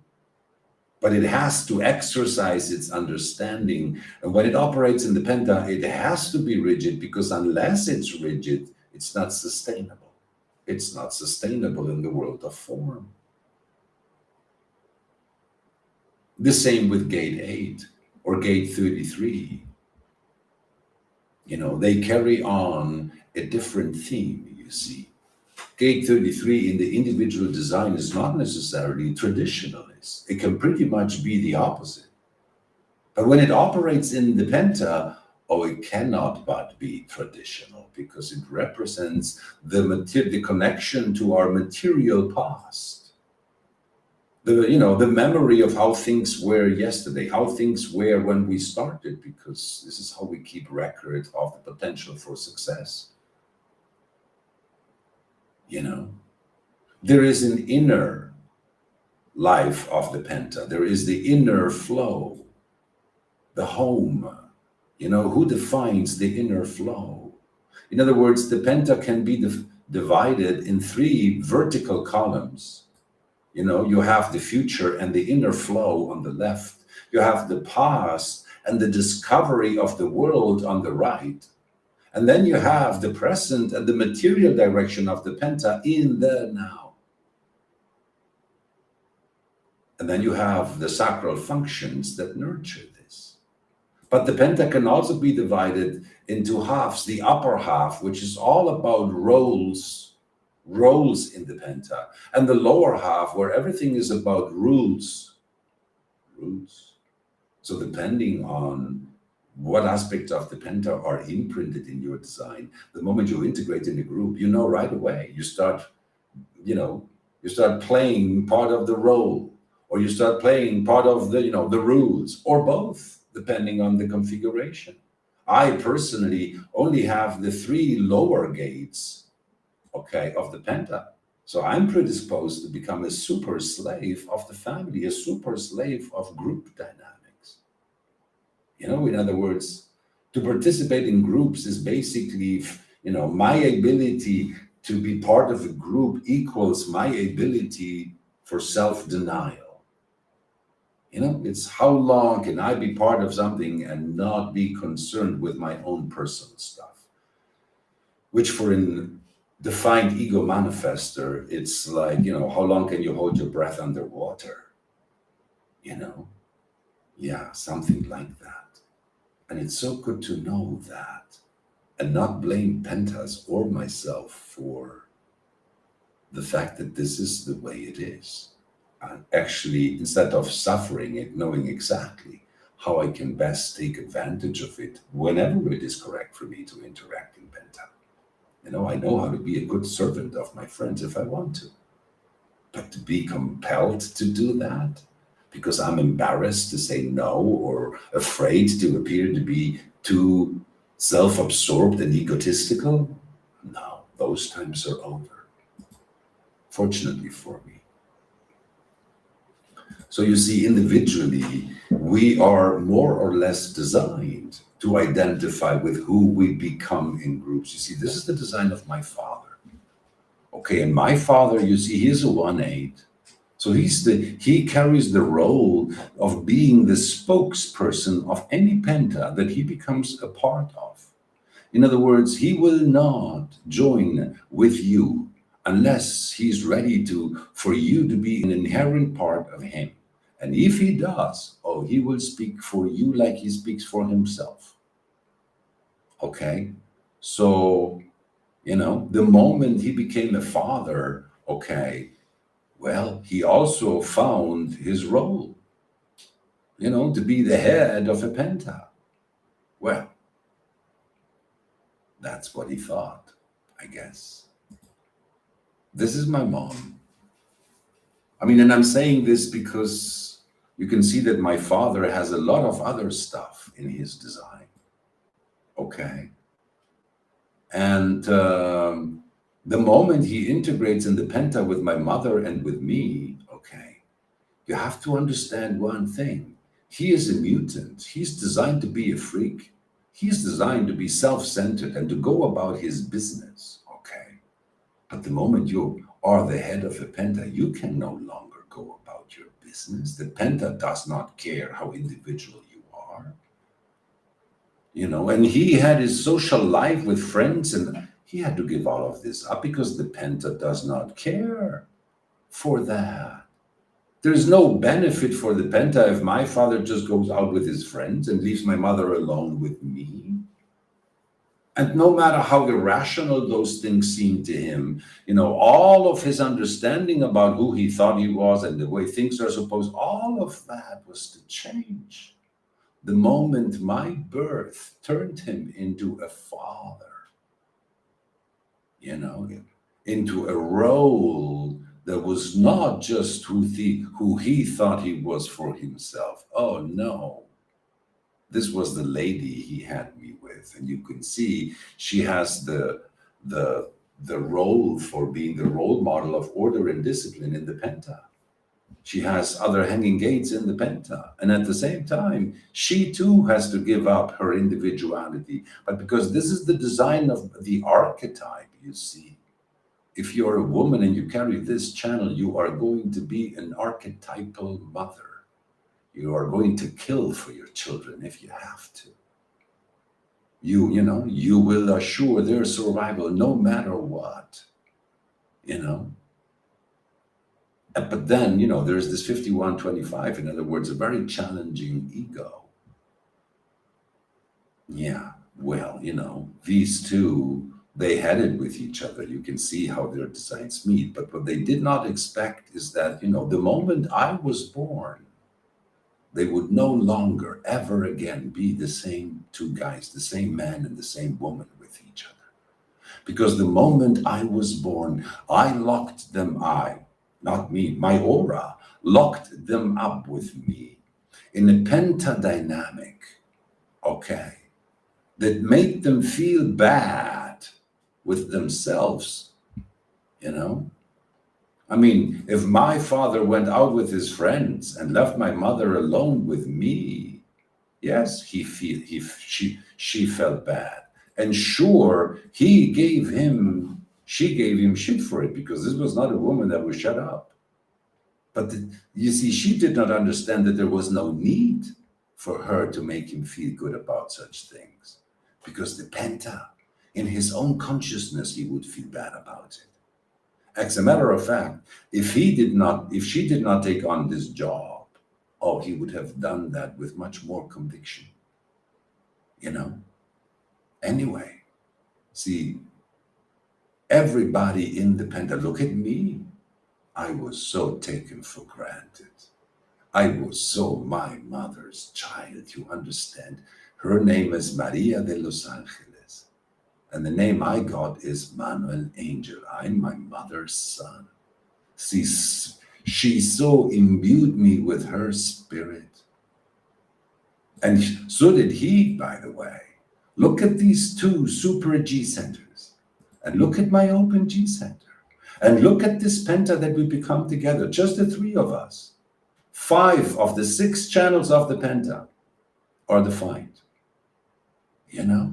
But it has to exercise its understanding. And when it operates in the penta, it has to be rigid, because unless it's rigid, it's not sustainable. It's not sustainable in the world of form. The same with gate 8 or gate 33. You know, they carry on a different theme, you see. Gate 33 in the individual design is not necessarily traditionalist. It can pretty much be the opposite. But when it operates in the penta, it cannot but be traditional, because it represents the connection to our material past. The memory of how things were yesterday, how things were when we started, because this is how we keep record of the potential for success. You know, there is an inner life of the penta. There is the inner flow, the home. You know, who defines the inner flow? In other words, the penta can be divided in 3 vertical columns. You know, you have the future and the inner flow on the left. You have the past and the discovery of the world on the right. And then you have the present and the material direction of the penta in the now. And then you have the sacral functions that nurture this. But the penta can also be divided into halves. The upper half, which is all about roles in the penta, and the lower half, where everything is about rules. So depending on what aspects of the penta are imprinted in your design, the moment you integrate in the group, you know right away. You start playing part of the role, or you start playing part of the rules, or both, depending on the configuration. I personally only have the 3 lower gates, okay, of the penta. So I'm predisposed to become a super slave of the family, a super slave of group dynamics. In other words, to participate in groups is basically, my ability to be part of a group equals my ability for self-denial. It's how long can I be part of something and not be concerned with my own personal stuff, which for an defined ego manifester, it's like, how long can you hold your breath underwater? Yeah, something like that. And it's so good to know that and not blame pentas or myself for the fact that this is the way it is. And actually, instead of suffering it, knowing exactly how I can best take advantage of it whenever it is correct for me to interact in penta. I know how to be a good servant of my friends if I want to. But to be compelled to do that because I'm embarrassed to say no or afraid to appear to be too self-absorbed and egotistical, no, those times are over. Fortunately for me. So you see, individually, we are more or less designed to identify with who we become in groups. You see, this is the design of my father. Okay, and my father, you see, he's a 1/8. So he carries the role of being the spokesperson of any penta that he becomes a part of. In other words, he will not join with you unless he's ready for you to be an inherent part of him. And if he does, he will speak for you like he speaks for himself. Okay? So, the moment he became a father, okay, well, he also found his role, to be the head of a penta. Well, that's what he thought, I guess. This is my mom. And I'm saying this because you can see that my father has a lot of other stuff in his design. Okay. And the moment he integrates in the penta with my mother and with me, okay, you have to understand one thing. He is a mutant. He's designed to be a freak. He's designed to be self-centered and to go about his business, okay? But the moment you are the head of a penta, you can no longer go about your business. The penta does not care how individual you are. And he had his social life with friends, and he had to give all of this up because the penta does not care for that. There's no benefit for the penta if my father just goes out with his friends and leaves my mother alone with me. And no matter how irrational those things seem to him, all of his understanding about who he thought he was and the way things are supposed, all of that was to change. The moment my birth turned him into a father, into a role that was not just who he thought he was for himself. Oh no. This was the lady he had me with. And you can see she has the role for being the role model of order and discipline in the penta. She has other hanging gates in the penta. And at the same time, she too has to give up her individuality. But because this is the design of the archetype, you see, if you're a woman and you carry this channel, you are going to be an archetypal mother. You are going to kill for your children if you have to. You will assure their survival no matter what, But then, there's this 51-25, in other words, a very challenging ego. Yeah, well, these two, they had it with each other. You can see how their designs meet. But what they did not expect is that, the moment I was born, they would no longer ever again be the same two guys, the same man and the same woman with each other. Because the moment I was born, I locked them, not me, my aura, locked them up with me in a pentadynamic, okay, that make them feel bad with themselves, you know? I mean, if my father went out with his friends and left my mother alone with me, yes, she felt bad. And sure, she gave him shit for it, because this was not a woman that would shut up. But you see, she did not understand that there was no need for her to make him feel good about such things, because the Penta, in his own consciousness, he would feel bad about it. As a matter of fact, if she did not take on this job, oh, he would have done that with much more conviction, you know? Anyway, see, everybody in the Penta, look at me. I was so taken for granted. I was so my mother's child, you understand? Her name is Maria de los Angeles. And the name I got is Manuel Angel. I'm my mother's son. See, she so imbued me with her spirit. And so did he, by the way. Look at these two super G centers. And look at my open G center. And look at this Penta that we become together, just the three of us. 5 of the 6 channels of the Penta are defined. You know?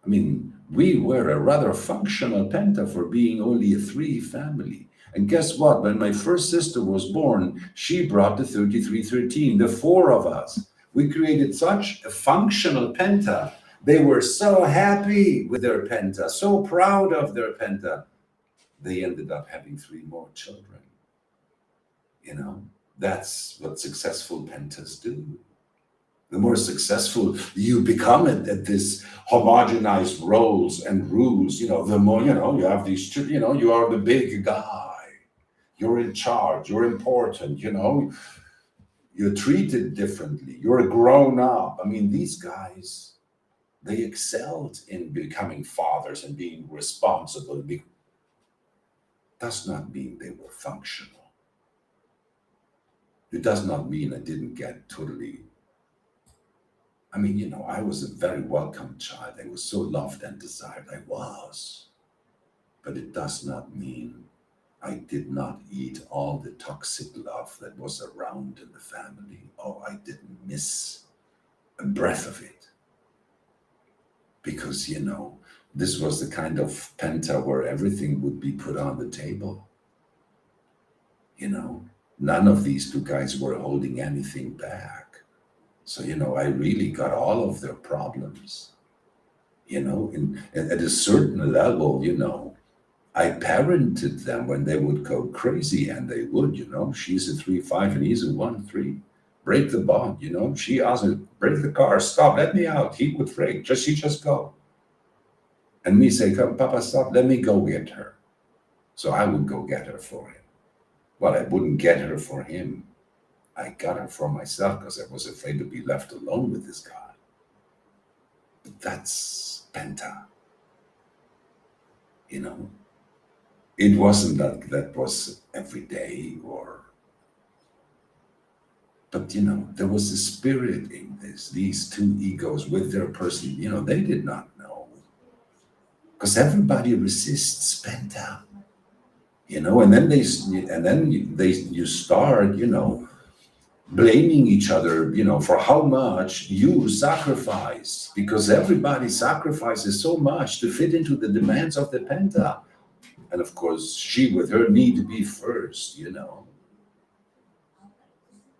I mean, we were a rather functional Penta for being only a 3 family. And guess what? When my first sister was born, she brought the 3313, the 4 of us. We created such a functional Penta. They were so happy with their Penta, so proud of their Penta. They ended up having 3 more children. You know, that's what successful Pentas do. The more successful you become at this homogenized roles and rules, you know, the more, you know, you have these, you know, you are the big guy. You're in charge. You're important, you know. You're treated differently. You're grown up. I mean, these guys, they excelled in becoming fathers and being responsible. Does not mean they were functional. It does not mean I didn't get totally. I mean, you know, I was a very welcome child. I was so loved and desired. I was. But it does not mean I did not eat all the toxic love that was around in the family. Oh, I didn't miss a breath of it. Because, you know, this was the kind of Penta where everything would be put on the table. You know, none of these 2 guys were holding anything back. So, you know, I really got all of their problems. You know, at a certain level, you know, I parented them when they would go crazy, and they would, you know. She's a 3-5 and he's a 1-3. Break the bond, you know. She asked me, break the car, stop, let me out. He would break, just go. And me say, come, Papa, stop, let me go get her. So I would go get her for him. Well, I wouldn't get her for him. I got her for myself because I was afraid to be left alone with this guy. But that's Penta. You know, it wasn't that was every day but you know, there was a spirit in this. These 2 egos with their person, you know, they did not know. Because everybody resists Penta. You know, and then you start, you know, blaming each other, you know, for how much you sacrifice, because everybody sacrifices so much to fit into the demands of the Penta. And of course, she with her need to be first, you know.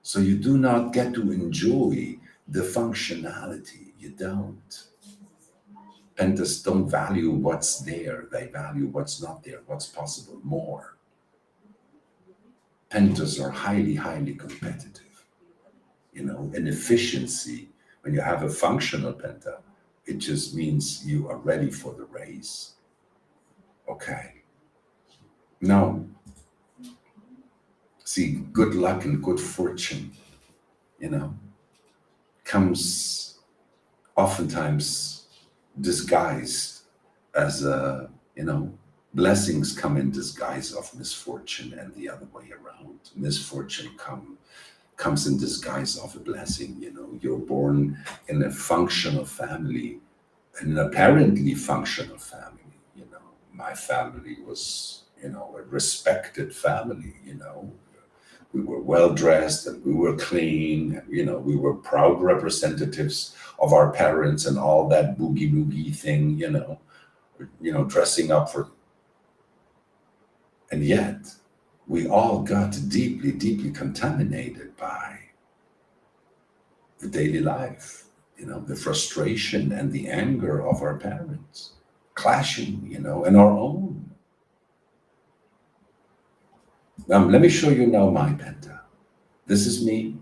So you do not get to enjoy the functionality. You don't. Pentas don't value what's there. They value what's not there, what's possible more. Pentas are highly, highly competitive. You know, in efficiency, when you have a functional Penta, it just means you are ready for the race. Okay. Now, see, good luck and good fortune, you know, comes oftentimes disguised as you know, blessings come in disguise of misfortune and the other way around. Misfortune comes in disguise of a blessing. You know, you're born in a functional family an apparently functional family. My family was, a respected family. We were well dressed and we were clean. And, we were proud representatives of our parents and all that boogie boogie thing. Dressing up for. And yet, we all got deeply, deeply contaminated by the daily life, the frustration and the anger of our parents, clashing, and our own. Now, let me show you now my penta. This is me.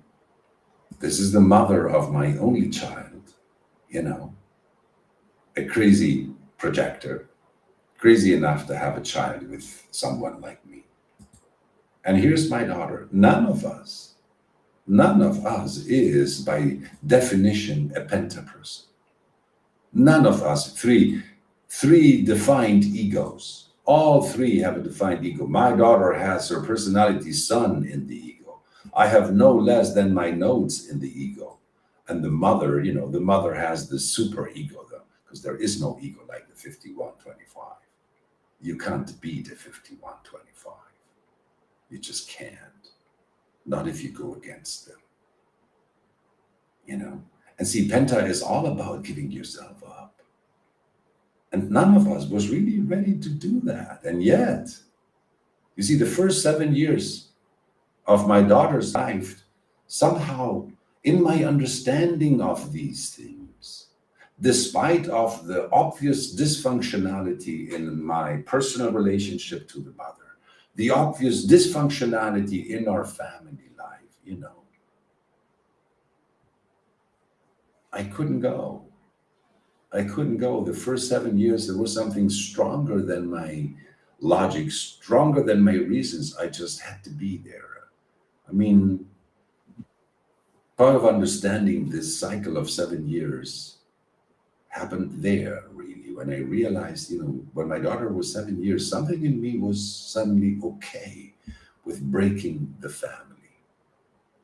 This is the mother of my only child, a crazy projector, crazy enough to have a child with someone like me. And here's my daughter. None of us is by definition a penta person. None of us, three defined egos. All three have a defined ego. My daughter has her personality sun in the ego. I have no less than my nodes in the ego. And the mother, the mother has the super ego though, because there is no ego like the 5125. You can't beat a 5125. You just can't. Not if you go against them. And see, penta is all about giving yourself up. And none of us was really ready to do that. And yet, you see, the first 7 years of my daughter's life, somehow, in my understanding of these things, despite of the obvious dysfunctionality in my personal relationship to the mother, the obvious dysfunctionality in our family life, I couldn't go. The first 7 years, there was something stronger than my logic, stronger than my reasons. I just had to be there. Part of understanding this cycle of 7 years happened there, really, when I realized, when my daughter was 7 years, something in me was suddenly okay with breaking the family.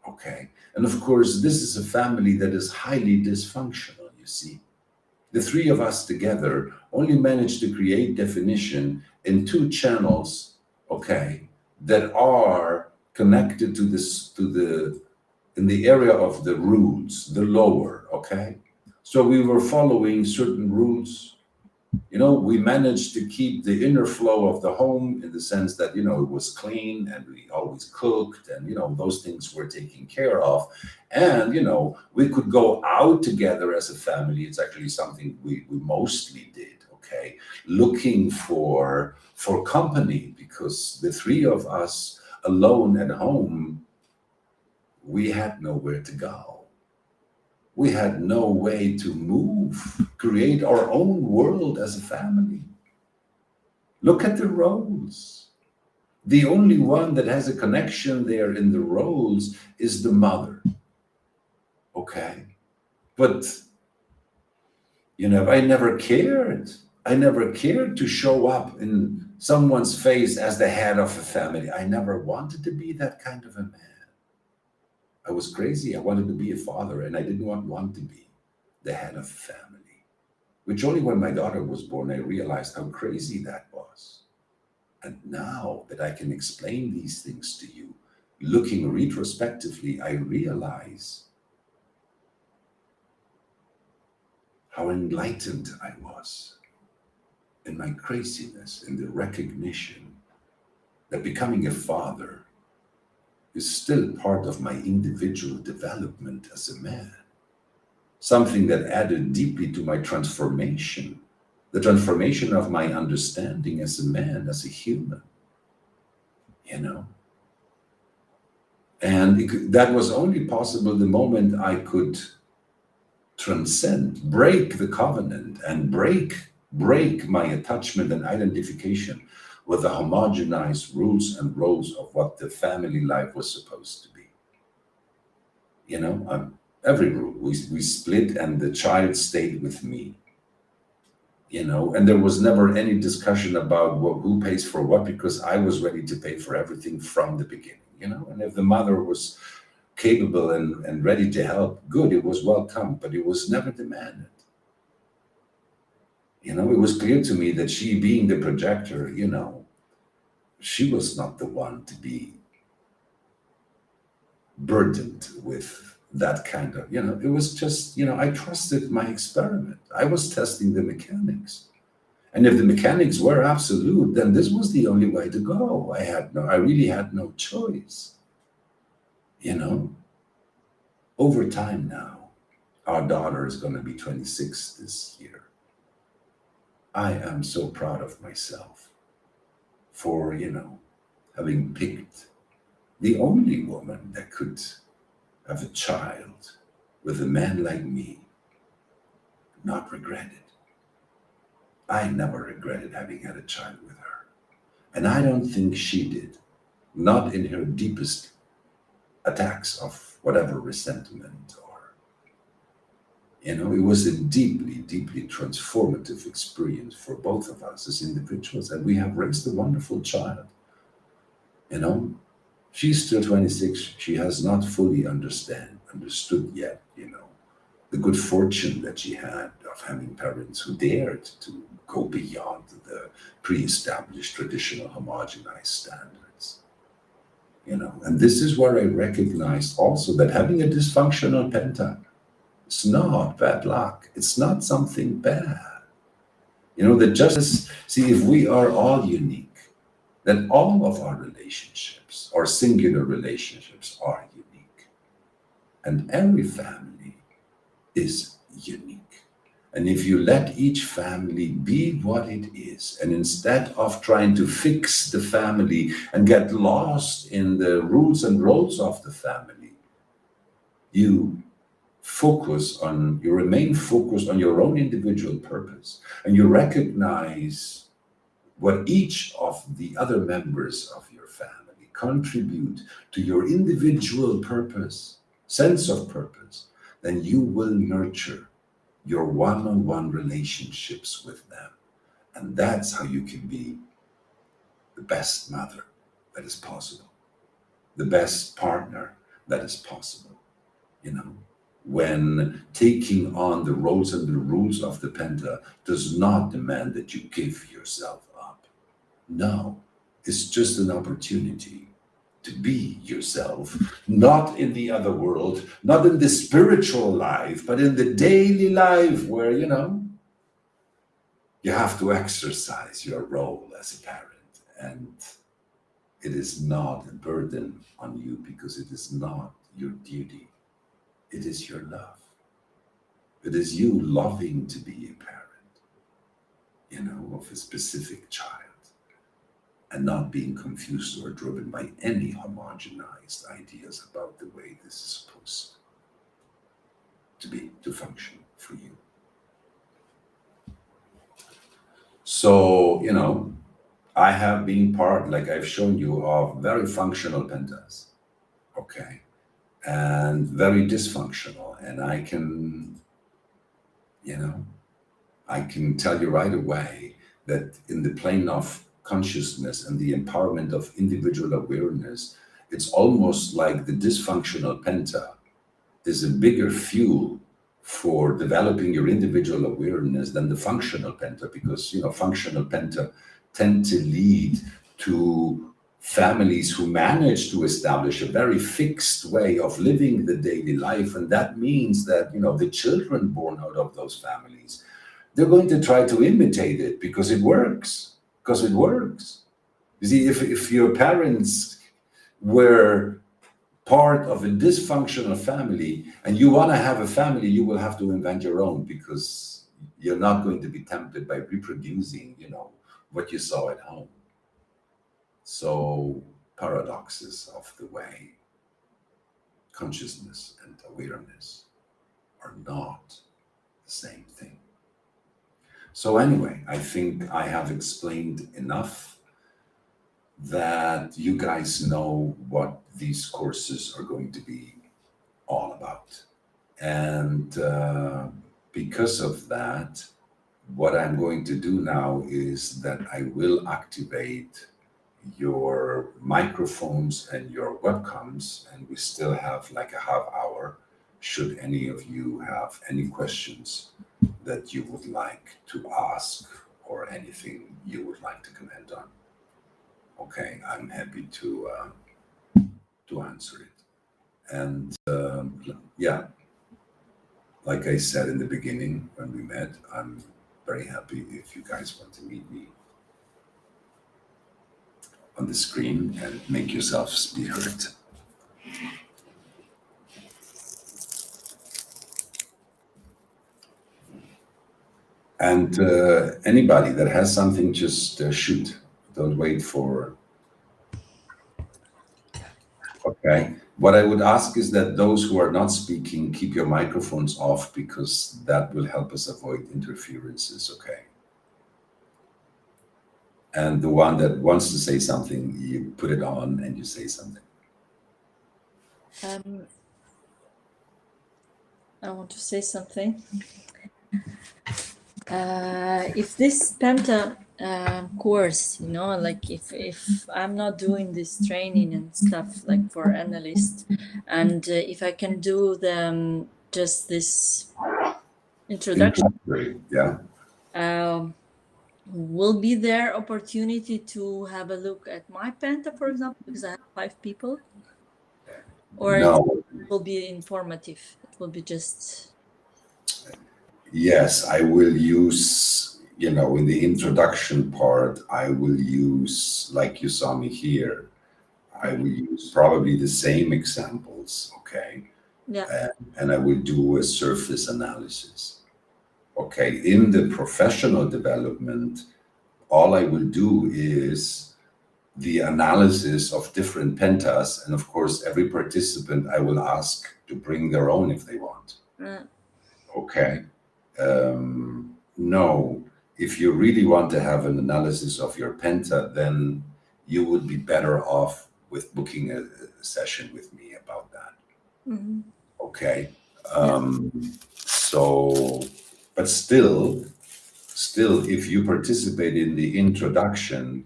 Okay. And of course, this is a family that is highly dysfunctional, you see. The three of us together only managed to create definition in two channels, okay, that are connected to in the area of the roots, the lower, okay? So we were following certain rules. We managed to keep the inner flow of the home in the sense that, it was clean and we always cooked and, those things were taken care of. And, we could go out together as a family. It's actually something we mostly did, okay? Looking for company, because the three of us alone at home, we had nowhere to go. We had no way to move, create our own world as a family. Look at the roles. The only one that has a connection there in the roles is the mother. Okay? But, I never cared. I never cared to show up in someone's face as the head of a family. I never wanted to be that kind of a man. I was crazy. I wanted to be a father, and I didn't want to be the head of a family. Which only when my daughter was born, I realized how crazy that was. And now that I can explain these things to you, looking retrospectively, I realize how enlightened I was in my craziness, in the recognition that becoming a father is still part of my individual development as a man. Something that added deeply to my transformation, the transformation of my understanding as a man, as a human, And that was only possible the moment I could transcend, break the covenant and break my attachment and identification with the homogenized rules and roles of what the family life was supposed to be. Every rule, we split and the child stayed with me. And there was never any discussion about who pays for what, because I was ready to pay for everything from the beginning, And if the mother was capable and ready to help, good, it was welcome, but it was never demanded. You know, it was clear to me that she, being the projector, you know, she was not the one to be burdened with that kind of, you know, it was just, you know, I trusted my experiment. I was testing the mechanics. And if the mechanics were absolute, then this was the only way to go. I really had no choice. You know, over time now, our daughter is going to be 26 this year. I am so proud of myself for, you know, having picked the only woman that could have a child with a man like me, not regret it. I never regretted having had a child with her. And I don't think she did, not in her deepest attacks of whatever resentment or, you know, it was a deeply, deeply transformative experience for both of us as individuals. And we have raised a wonderful child. You know, she's still 26. She has not fully understood yet, you know, the good fortune that she had of having parents who dared to go beyond the pre-established traditional homogenized standards. You know, and this is where I recognized also that having a dysfunctional penta is not bad luck. It's not something bad. You know, that just see if we are all unique, then all of our relationships, our singular relationships, are unique. And every family is unique. And if you let each family be what it is, and instead of trying to fix the family and get lost in the rules and roles of the family, you you remain focused on your own individual purpose, and you recognize what each of the other members of your family contribute to your individual purpose, sense of purpose, then you will nurture your one-on-one relationships with them. And that's how you can be the best mother that is possible, the best partner that is possible, you know, when taking on the roles and the rules of the penta does not demand that you give yourself up. No, it's just an opportunity to be yourself, not in the other world, not in the spiritual life, but in the daily life where, you know, you have to exercise your role as a parent. And it is not a burden on you because it is not your duty. It is your love. It is you loving to be a parent, you know, of a specific child, and not being confused or driven by any homogenized ideas about the way this is supposed to function for you. So, you know, I have been part, like I've shown you, of very functional pentas, okay, and very dysfunctional. And I can, you know, I can tell you right away that in the plane of consciousness and the empowerment of individual awareness, it's almost like the dysfunctional penta is a bigger fuel for developing your individual awareness than the functional penta, because, you know, functional penta tend to lead to families who manage to establish a very fixed way of living the daily life. And that means that, you know, the children born out of those families, they're going to try to imitate it because it works. Because it works. You see, if your parents were part of a dysfunctional family and you want to have a family, you will have to invent your own, because you're not going to be tempted by reproducing, you know, what you saw at home. So, paradoxes of the way consciousness and awareness are not the same thing. So anyway, I think I have explained enough that you guys know what these courses are going to be all about. And because of that, what I'm going to do now is that I will activate your microphones and your webcams, and we still have like a half hour should any of you have any questions that you would like to ask or anything you would like to comment on. Okay, I'm happy to answer it. And yeah, like I said in the beginning when we met, I'm very happy if you guys want to meet me on the screen and make yourselves be heard. And anybody that has something, just shoot. Don't wait for. Okay. What I would ask is that those who are not speaking, keep your microphones off, because that will help us avoid interferences. Okay. And the one that wants to say something, you put it on and you say something. I want to say something. If this Penta course, like if I'm not doing this training and stuff like for analysts, and if I can do them just this introduction, yeah. Will be there opportunity to have a look at my Penta, for example, because I have 5 people, or No. it will be informative. It will be just. Yes, I will use, in the introduction part, I will use, like you saw me here, I will use probably the same examples, okay? Yeah. And I will do a surface analysis. Okay, in the professional development, all I will do is the analysis of different pentas, and of course, every participant I will ask to bring their own if they want. Okay. No, if you really want to have an analysis of your penta, then you would be better off with booking a session with me about that. Mm-hmm. Okay. So, but still, if you participate in the introduction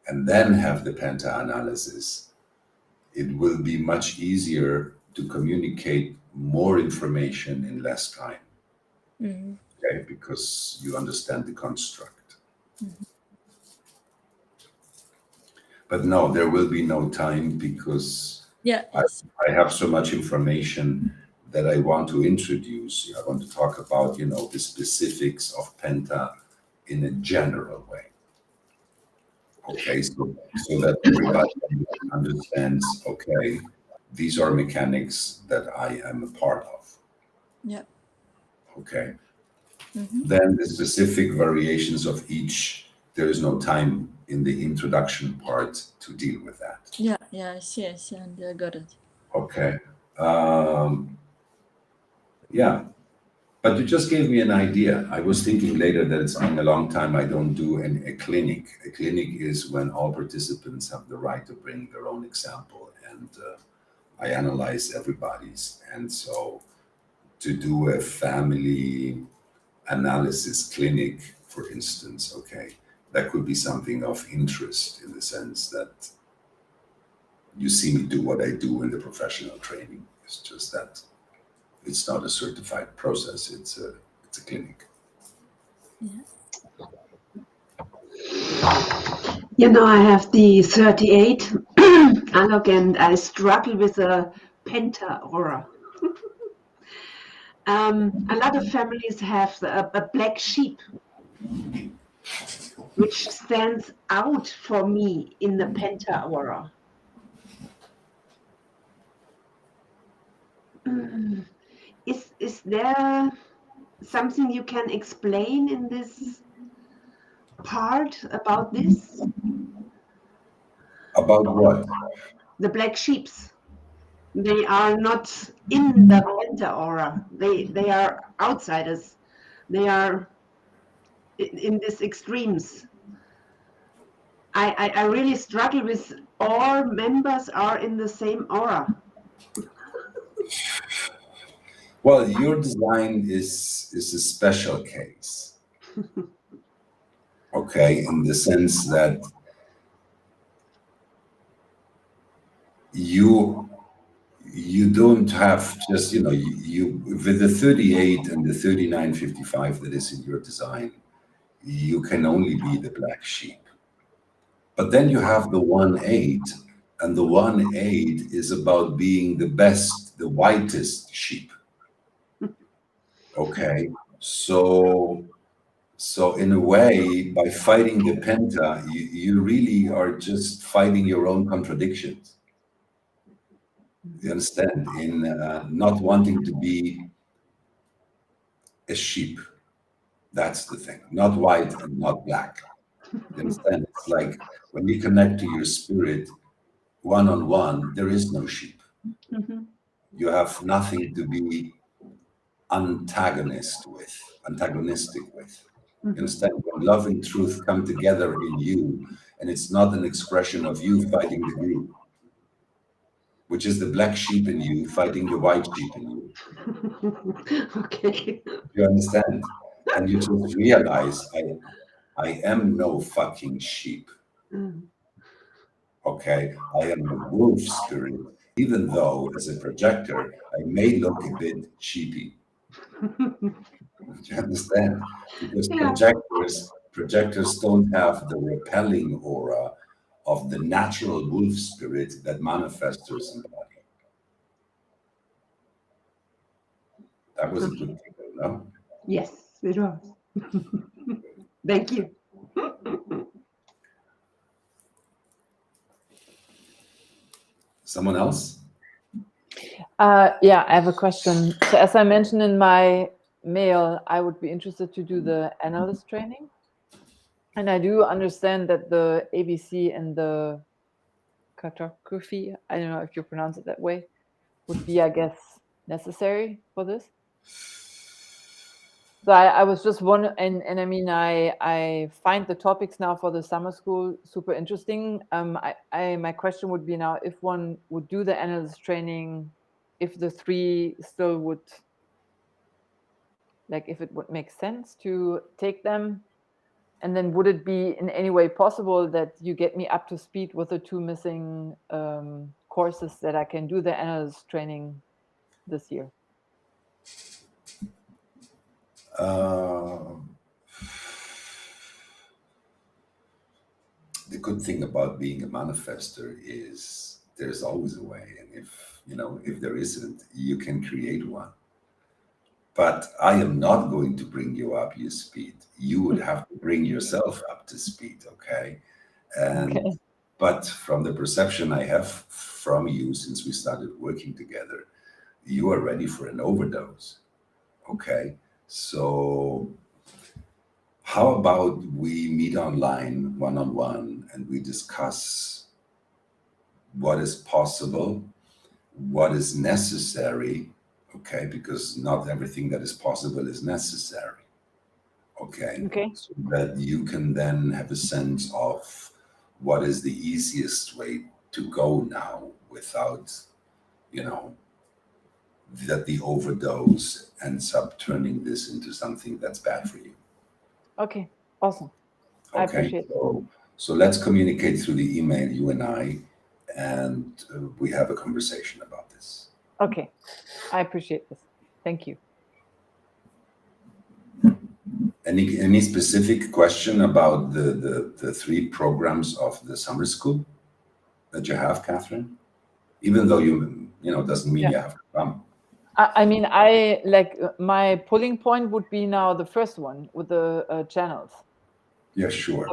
and then have the penta analysis, it will be much easier to communicate more information in less time. Mm-hmm. Okay, because you understand the construct. Mm-hmm. But no, there will be no time, because I have so much information that I want to introduce. I want to talk about, the specifics of penta in a general way. Okay, so that everybody understands, okay, these are mechanics that I am a part of. Yeah. Okay. Mm-hmm. Then the specific variations of each, there is no time in the introduction part to deal with that. Yeah, I see, and I got it. Okay. Yeah. But you just gave me an idea. I was thinking later that it's been a long time I don't do a clinic. A clinic is when all participants have the right to bring their own example, and I analyze everybody's. And so to do a family analysis clinic, for instance, okay, that could be something of interest, in the sense that you see me do what I do in the professional training. It's just that it's not a certified process. It's a clinic. Yeah. I have the 38 Alok, and I struggle with a penta aura. A lot of families have a black sheep, which stands out for me in the penta aura. Is there something you can explain in this part about this? About what? The black sheeps. They are not in the penta aura. They are outsiders. They are in these extremes. I really struggle with all members are in the same aura. Well, your design is a special case. Okay, in the sense that you don't have just, you with the 38 and the 3955 that is in your design, you can only be the black sheep. But then you have the 1-8, and the 1-8 is about being the best, the whitest sheep. Okay, so in a way, by fighting the penta, you really are just fighting your own contradictions. You understand? In not wanting to be a sheep. That's the thing. Not white and not black. You understand? It's like when you connect to your spirit one-on-one, there is no sheep. Mhm. You have nothing to be antagonistic with. You understand? When love and truth come together in you, and it's not an expression of you fighting the group, which is the black sheep in you fighting the white sheep in you. Okay. You understand? And you just realize I am no fucking sheep. Mm. Okay, I am a wolf spirit, even though as a projector I may look a bit sheepy. Do you understand? Because Yeah. projectors don't have the repelling aura of the natural wolf spirit that manifestors embody. That was a good thing, no? Yes, it was. Thank you. Someone else? Yeah, I have a question. So as I mentioned in my mail, I would be interested to do the analyst training. And I do understand that the ABC and the cartography, I don't know if you pronounce it that way, would be, I guess, necessary for this. So I was just wondering, and I mean, I find the topics now for the summer school super interesting. My question would be now, if one would do the analyst training, if the three still would, like, if it would make sense to take them, and then would it be in any way possible that you get me up to speed with the two missing courses that I can do the analyst training this year? The good thing about being a manifester is there's always a way, and if there isn't, you can create one. But I am not going to bring you up your speed. You would have to bring yourself up to speed, okay? And Okay. but from the perception I have from you since we started working together, you are ready for an overdose. Okay. So how about we meet online one-on-one and we discuss what is possible, what is necessary, okay? Because not everything that is possible is necessary, okay? Okay. So that you can then have a sense of what is the easiest way to go now without, that the overdose ends up turning this into something that's bad for you. Okay. Awesome. I Okay, appreciate it. so let's communicate through the email, you and I, and we have a conversation about this. Okay. I appreciate this. Thank you. Any specific question about the three programs of the summer school that you have, Catherine? Even though doesn't mean Yeah. you have to come. I mean, I like my pulling point would be now the first one with the channels. Yeah, sure.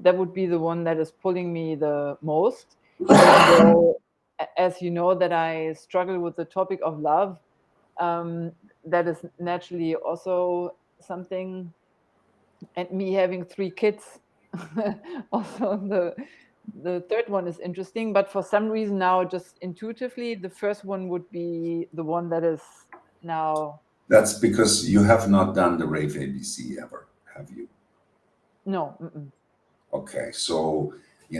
That would be the one that is pulling me the most. So, as you know, that I struggle with the topic of love, that is naturally also something, and me having 3 kids, also the third one is interesting, but for some reason now, just intuitively, the first one would be the one that is now. That's because you have not done the Rave ABC ever, have you? No. Mm-mm. Okay, so I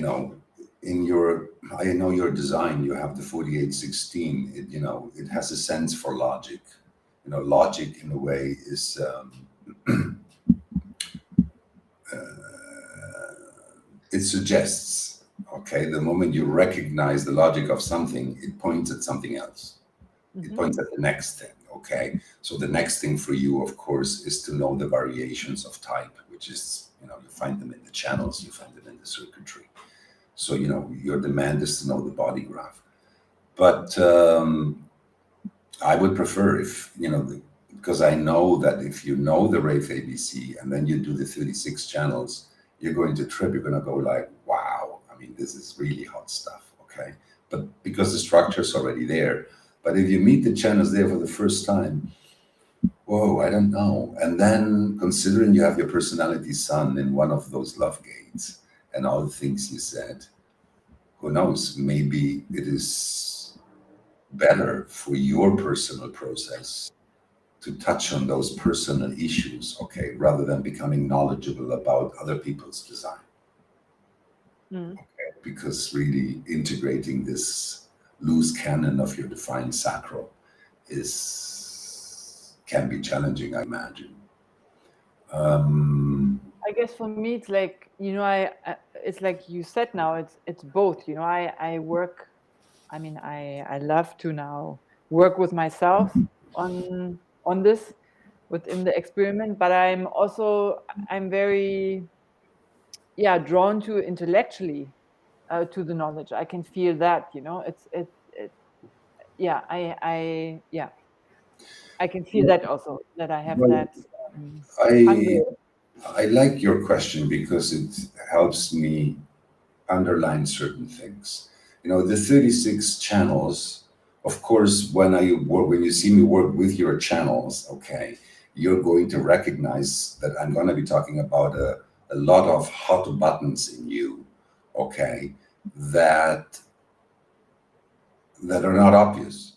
know your design, you have the 4816. It has a sense for logic. Logic in a way is it suggests. Okay, the moment you recognize the logic of something, it points at something else. It points at the next thing. Okay, so the next thing for you, of course, is to know the variations of type, which is, you find them in the channels, you find them in the circuitry. So, your demand is to know the body graph. But I would prefer if, because I know that if you know the Rave ABC and then you do the 36 channels, you're going to trip. You're going to go like, wow, I mean, this is really hot stuff. Okay. But because the structure's already there. But if you meet the channels there for the first time, whoa, I don't know. And then considering you have your personality sun in one of those love gates and all the things you said, who knows, maybe it is better for your personal process to touch on those personal issues, okay, rather than becoming knowledgeable about other people's design. Okay, because really integrating this loose canon of your defined sacral can be challenging, I imagine. I guess for me, it's like, it's like you said now, it's both, I work, I love to now work with myself on this within the experiment, but I'm very, drawn to intellectually to the knowledge. I can feel that, I can feel that also, that I have that hunger. I like your question because it helps me underline certain things. The 36 channels, of course, when you see me work with your channels, okay, you're going to recognize that I'm going to be talking about a lot of hot buttons in you, okay, that are not obvious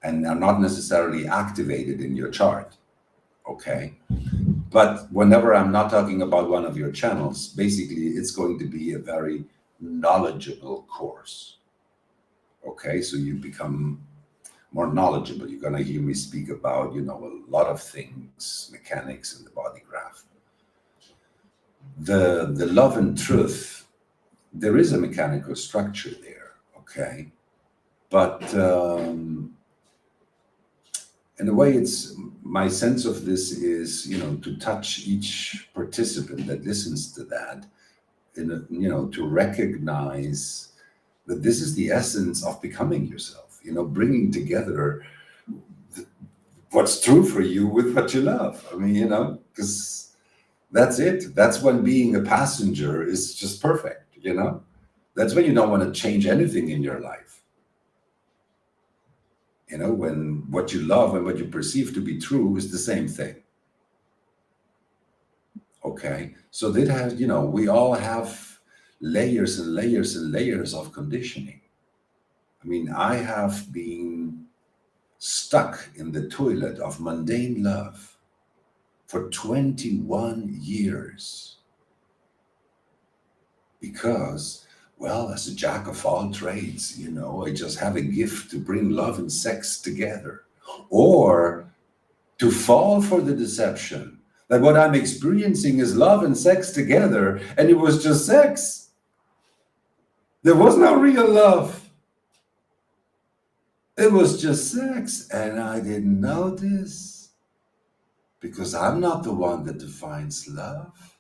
and are not necessarily activated in your chart, okay? But whenever I'm not talking about one of your channels, basically it's going to be a very knowledgeable course. Okay, so you become more knowledgeable. You're going to hear me speak about, a lot of things, mechanics in the body graph. The love and truth, there is a mechanical structure there, okay? But in a way, my sense of this is, to touch each participant that listens to that, to recognize that this is the essence of becoming yourself, bringing together what's true for you with what you love. I mean, because that's it. That's when being a passenger is just perfect, That's when you don't want to change anything in your life. When what you love and what you perceive to be true is the same thing. Okay, so that has, we all have layers and layers and layers of conditioning. I mean, I have been stuck in the toilet of mundane love for 21 years because, well, as a jack of all trades, I just have a gift to bring love and sex together, or to fall for the deception that what I'm experiencing is love and sex together, and it was just sex. There was no real love. It was just sex, and I didn't know this because I'm not the one that defines love.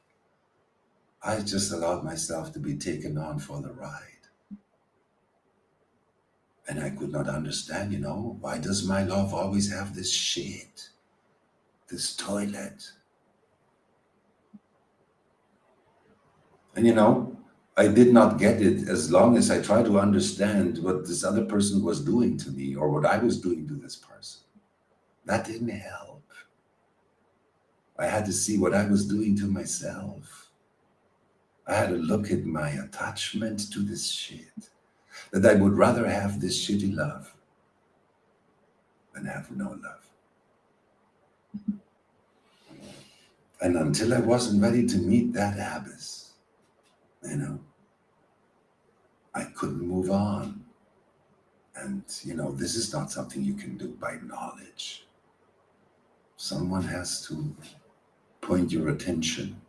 I just allowed myself to be taken on for the ride. And I could not understand, why does my love always have this shit, this toilet? And I did not get it as long as I tried to understand what this other person was doing to me or what I was doing to this person. That didn't help. I had to see what I was doing to myself. I had to look at my attachment to this shit, that I would rather have this shitty love than have no love. And until I wasn't ready to meet that abyss, I couldn't move on. And, this is not something you can do by knowledge. Someone has to point your attention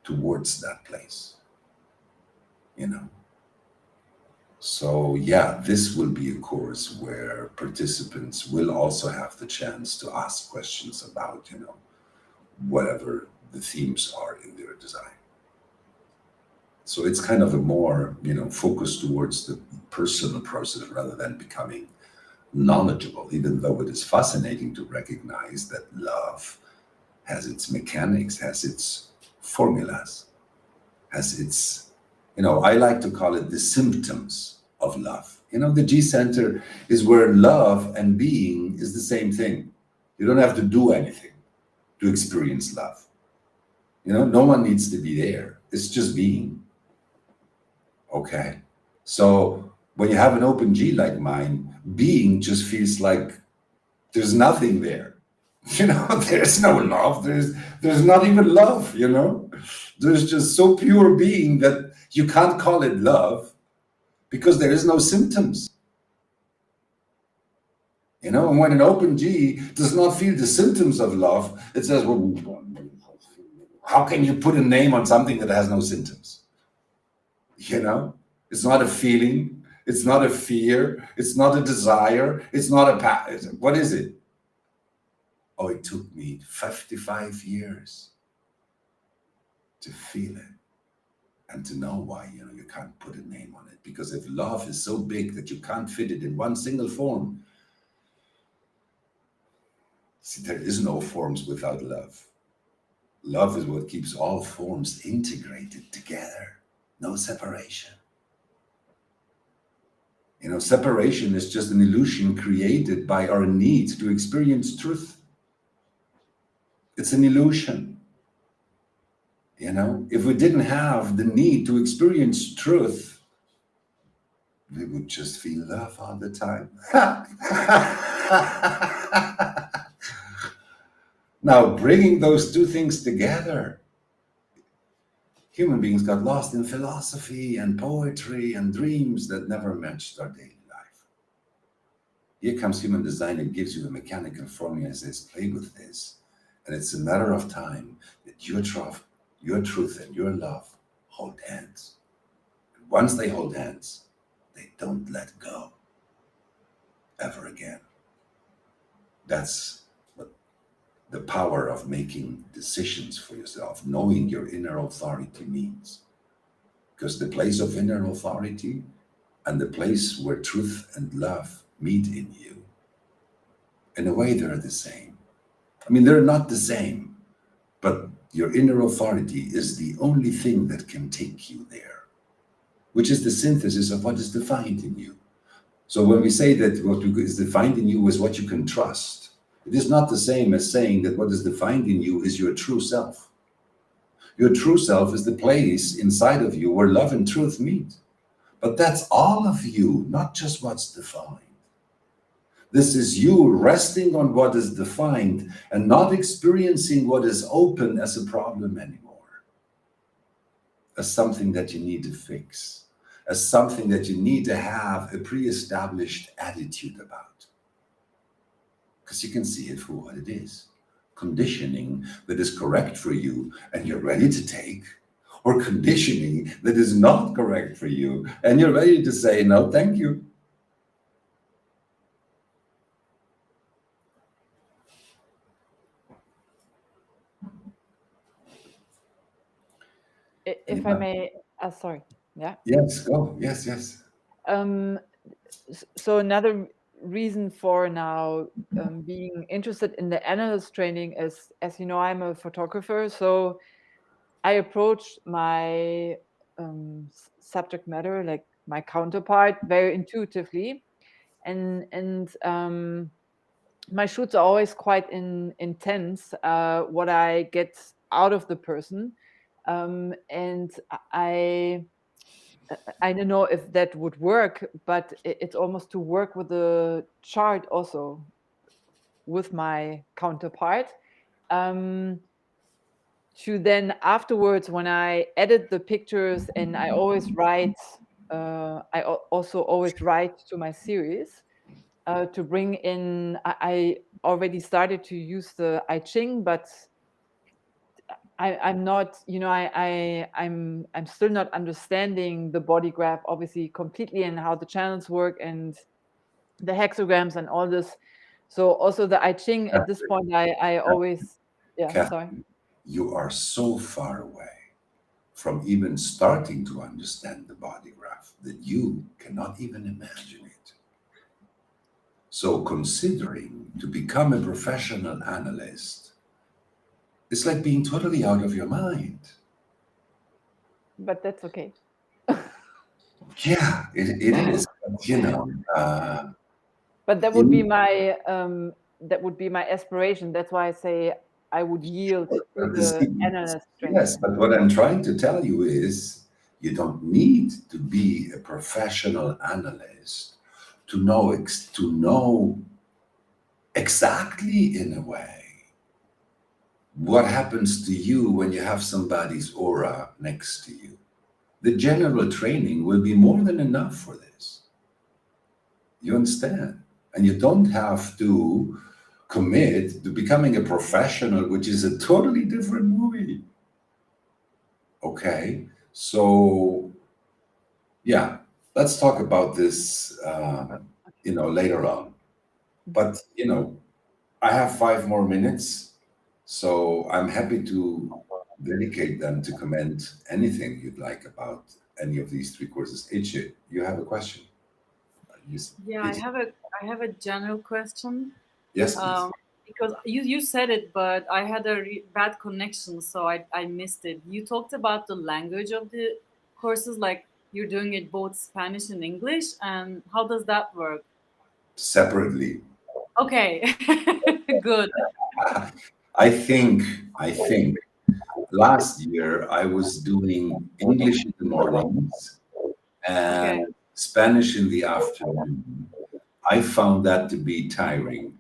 towards that place, So yeah, this will be a course where participants will also have the chance to ask questions about, whatever the themes are in their design. So it's kind of a more, focus towards the personal process rather than becoming knowledgeable, even though it is fascinating to recognize that love has its mechanics, has its formulas, has its, I like to call it the symptoms of love. The G center is where love and being is the same thing. You don't have to do anything to experience love. No one needs to be there. It's just being. Okay. So when you have an open G like mine, being just feels like there's nothing there. There's no love. There's not even love, There's just so pure being that you can't call it love because there is no symptoms. And when an open G does not feel the symptoms of love, it says, well, how can you put a name on something that has no symptoms? It's not a feeling, it's not a fear, it's not a desire, it's not a what is it? Oh, it took me 55 years to feel it and to know why, you can't put a name on it. Because if love is so big that you can't fit it in one single form, see, there is no forms without love. Love is what keeps all forms integrated together, no separation. Separation is just an illusion created by our need to experience truth. It's an illusion. If we didn't have the need to experience truth, we would just feel love all the time. Now, bringing those two things together, human beings got lost in philosophy and poetry and dreams that never matched our daily life. Here comes human design and gives you a mechanical formula and says, play with this. And it's a matter of time that your truth and your love hold hands. And once they hold hands, they don't let go ever again. That's what the power of making decisions for yourself, knowing your inner authority means. Because the place of inner authority and the place where truth and love meet in you, in a way, they're the same. I mean, they're not the same, but your inner authority is the only thing that can take you there, which is the synthesis of what is defined in you. So when we say that what is defined in you is what you can trust, it is not the same as saying that what is defined in you is your true self. Your true self is the place inside of you where love and truth meet. But that's all of you, not just what's defined. This is you resting on what is defined and not experiencing what is open as a problem anymore, as something that you need to fix, as something that you need to have a pre-established attitude about. Because you can see it for what it is. Conditioning that is correct for you and you're ready to take, or conditioning that is not correct for you and you're ready to say, no, thank you. If I may, sorry, yeah. Yes, go. Yes. So another reason for now being interested in the analyst training is, as you know, I'm a photographer, so I approach my subject matter, like my counterpart, very intuitively, and my shoots are always quite intense. What I get out of the person, and I don't know if that would work, but it's almost to work with the chart also with my counterpart. To then afterwards, when I edit the pictures, and I always write, also always write to my series to bring in. I already started to use the I Ching, but I'm not, I'm still not understanding the body graph obviously completely and how the channels work and the hexagrams and all this. So also the I Ching at this point, I always, Catherine, sorry. You are so far away from even starting to understand the body graph that you cannot even imagine it. So considering to become a professional analyst, it's like being totally out of your mind. But that's okay. Yeah, it is. But that would be my aspiration. That's why I say I would yield to the analyst training. Yes, but what I'm trying to tell you is you don't need to be a professional analyst to know exactly, in a way, what happens to you when you have somebody's aura next to you. The general training will be more than enough for this. You understand? And you don't have to commit to becoming a professional, which is a totally different movie. Okay, so yeah, let's talk about this, later on. But I have 5 more minutes, so I'm happy to dedicate them to comment anything you'd like about any of these 3 courses. Ichi, you have a question? Yeah, I have a general question. Yes, please. Because you said it, but I had a bad connection, so I missed it. You talked about the language of the courses, like you're doing it both Spanish and English, and how does that work? Separately. Okay, good. I think last year I was doing English in the mornings and Spanish in the afternoon. I found that to be tiring.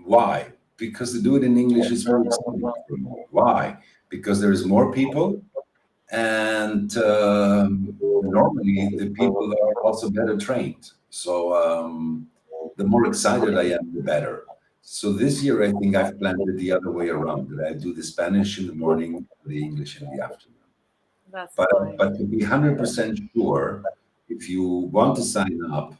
Why? Because to do it in English is very exciting for me. Why? Because there's more people, and normally the people are also better trained. So the more excited I am, the better. So this year, I think I've planned it the other way around. That I do the Spanish in the morning, the English in the afternoon. That's But fine. to be 100% sure, if you want to sign up,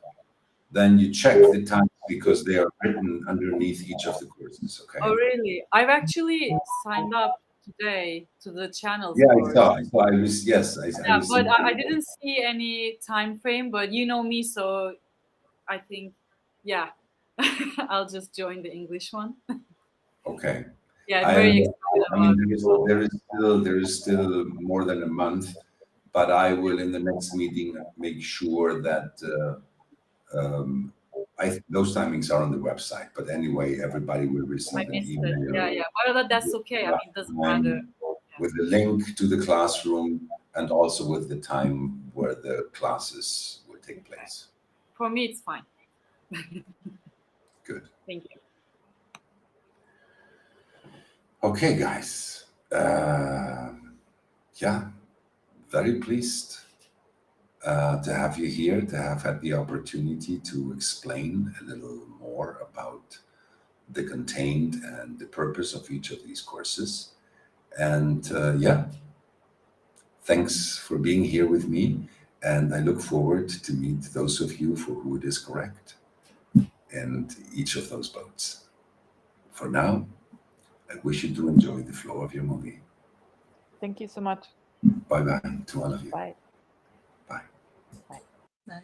then you check the times because they are written underneath each of the courses. Okay. Oh, really? I've actually signed up today to the channels Yeah, course. I saw. I was yes. I Yeah, was. but I didn't see any time frame. But you know me, so I think, yeah, I'll just join the English one. Okay. Yeah, I'm very excited I mean, about it. there is still more than a month, but I will in the next meeting make sure that those timings are on the website. But anyway, everybody will I receive an missed it. email Yeah, yeah. Well, that's okay. I mean, it doesn't matter. with the link to the classroom and also with the time where the classes will take place. For me, it's fine. Good. Thank you. Okay, guys. Yeah, very pleased to have you here, to have had the opportunity to explain a little more about the contained and the purpose of each of these courses. And yeah, thanks for being here with me. And I look forward to meet those of you for who it is correct and each of those boats. For now, I wish you to enjoy the flow of your movie. Thank you so much. Bye-bye to all of you. Bye. Bye. Bye. Bye.